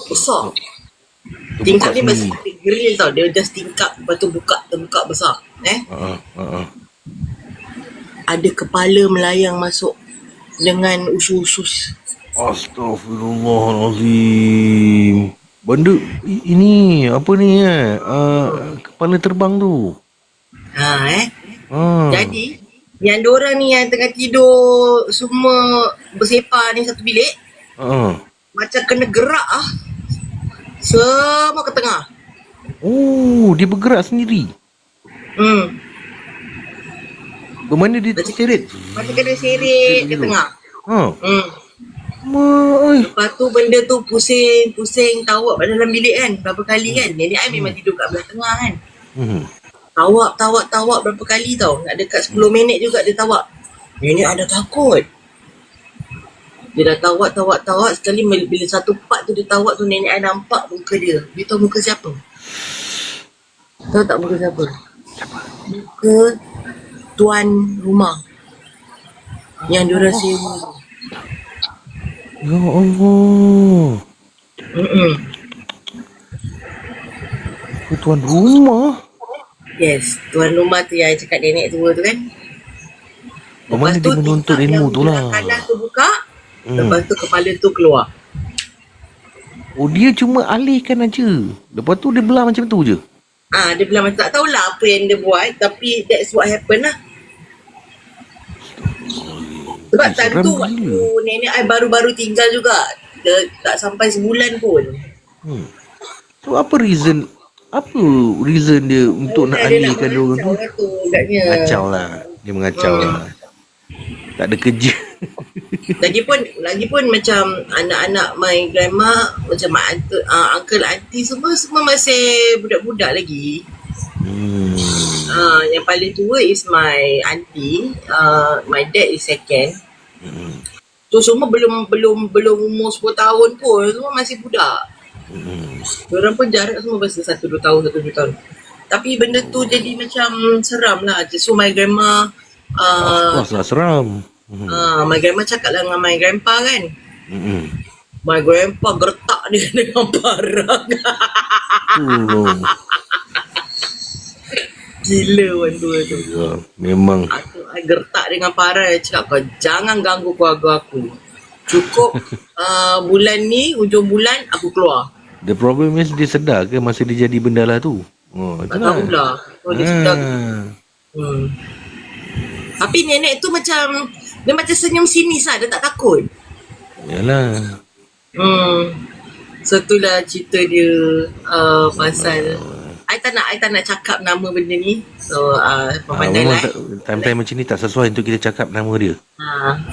besar. Tingkap ni masih grill tau. Dia just tingkap, lepas tu terbuka besar. Ada kepala melayang masuk dengan usus-usus. Astaghfirullahalazim. Benda ini apa ni kepala terbang tu. Jadi yang diorang ni yang tengah tidur semua bersepah ni satu bilik, macam kena gerak semua ke tengah. Dia bergerak sendiri. Bermana dia terseret? Macam kena seret ke tengah. Lepas tu benda tu pusing tawak dalam bilik kan. Berapa kali kan. Nenek I memang tidur kat belah tengah kan. Tawak berapa kali tau. Nak dekat 10 minit juga dia tawak. Nenek ada takut. Dia dah tawak. Sekali bila satu part tu dia tawak tu, nenek I nampak muka dia. Dia tahu muka siapa? Tahu tak muka siapa? Muka tuan rumah yang diorang sewa tu. Ya Allah. Tuan rumah? Yes, tuan rumah tu yang cakap nenek tua tu kan. Bagaimana dia menuntut ilmu tu lah. Kanan tu buka, lepas tu kepala tu keluar. Dia cuma alihkan aja. Lepas tu dia belah macam tu je. Dia bilang macam tak tahulah apa yang dia buat, tapi that's what happened lah. Sebab time tu waktu nenek I baru-baru tinggal juga. Dia tak sampai sebulan pun. So apa reason dia untuk nak alihkan dia orang tu? Mengacau lah. Dia mengacau lah. Tak ada kerja. Lagipun macam anak-anak my grandma, macam my uncle auntie semua masih budak-budak lagi. Yang paling tua is my auntie, my dad is second. So semua belum umur 10 tahun pun, semua masih budak. Diorang pun jarak semua masih 1-2 tahun. Tapi benda tu jadi macam seram lah. So my grandma of course lah seram. My grandma cakap lah dengan my grandpa kan. My grandpa gertak dia dengan parang. Gila orang tua tu. Ya, memang. I gertak dengan parah. I cakap kau jangan ganggu keluarga aku. Cukup bulan ni, hujung bulan aku keluar. The problem is dia sedar ke masa dia jadi benda lah tu? Oh, Tak tahu lah. Oh, dia sedar. Tapi nenek tu macam, dia macam senyum sinis lah. Dia tak takut. Yalah. So itulah cerita dia pasal I tak nak cakap nama benda ni. So memandai Memang lah. time-time macam ni tak sesuai untuk kita cakap nama dia.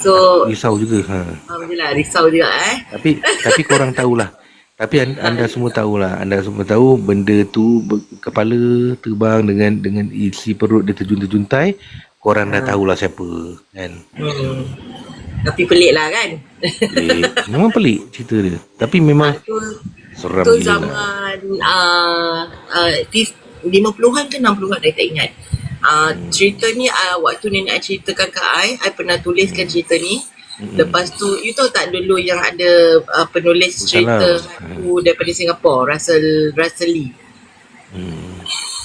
So Risau juga. alhamdulillah risau juga Tapi korang tahulah. Tapi anda semua tahulah. Anda semua tahu benda tu kepala terbang dengan isi perut dia terjun-terjuntai. Korang dah tahulah siapa kan. Tapi pelik lah kan. Memang pelik cerita dia. Tapi memang seram tu gila lah. zaman 50-an ke 60-an I tak ingat. Cerita ni waktu nenek I ceritakan ke I pernah tuliskan cerita ni. Lepas tu you tahu tak dulu yang ada penulis cerita tu daripada Singapura, Russell Lee.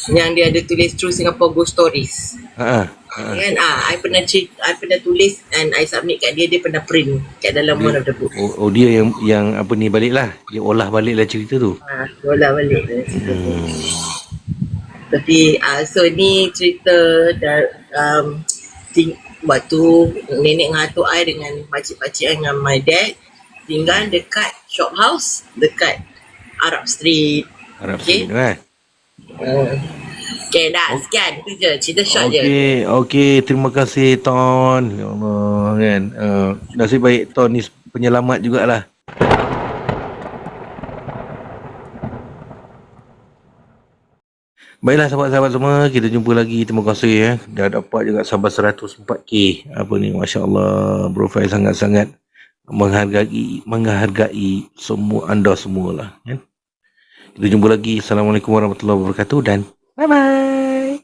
Yang dia ada tulis True Singapore Ghost Stories. Kan I pernah tulis and I submit kat dia pernah print kat dalam one of the book. Dia yang apa ni balik lah. Dia olah balik lah cerita tu. Olah balik lah cerita tu. Tapi so ni cerita waktu nenek dengan atuk I dengan pakcik-pakcik I dengan my dad tinggal dekat shop house dekat Arab Street. Street kan. Okay dah sekian tu je cerita short je. Okey, terima kasih Ton. Ya Allah kan. Nasib baik Ton ni penyelamat jugalah. Baiklah sahabat-sahabat semua, kita jumpa lagi. Terima kasih dah dapat juga sampai 104k. Apa ni, masya-Allah, profil sangat-sangat menghargai semua anda semualah kan. Kita jumpa lagi. Assalamualaikum warahmatullahi wabarakatuh dan bye bye.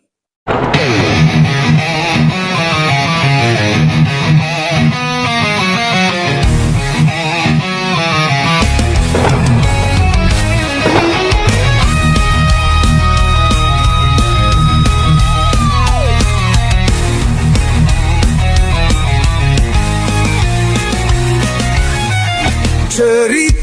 Cerita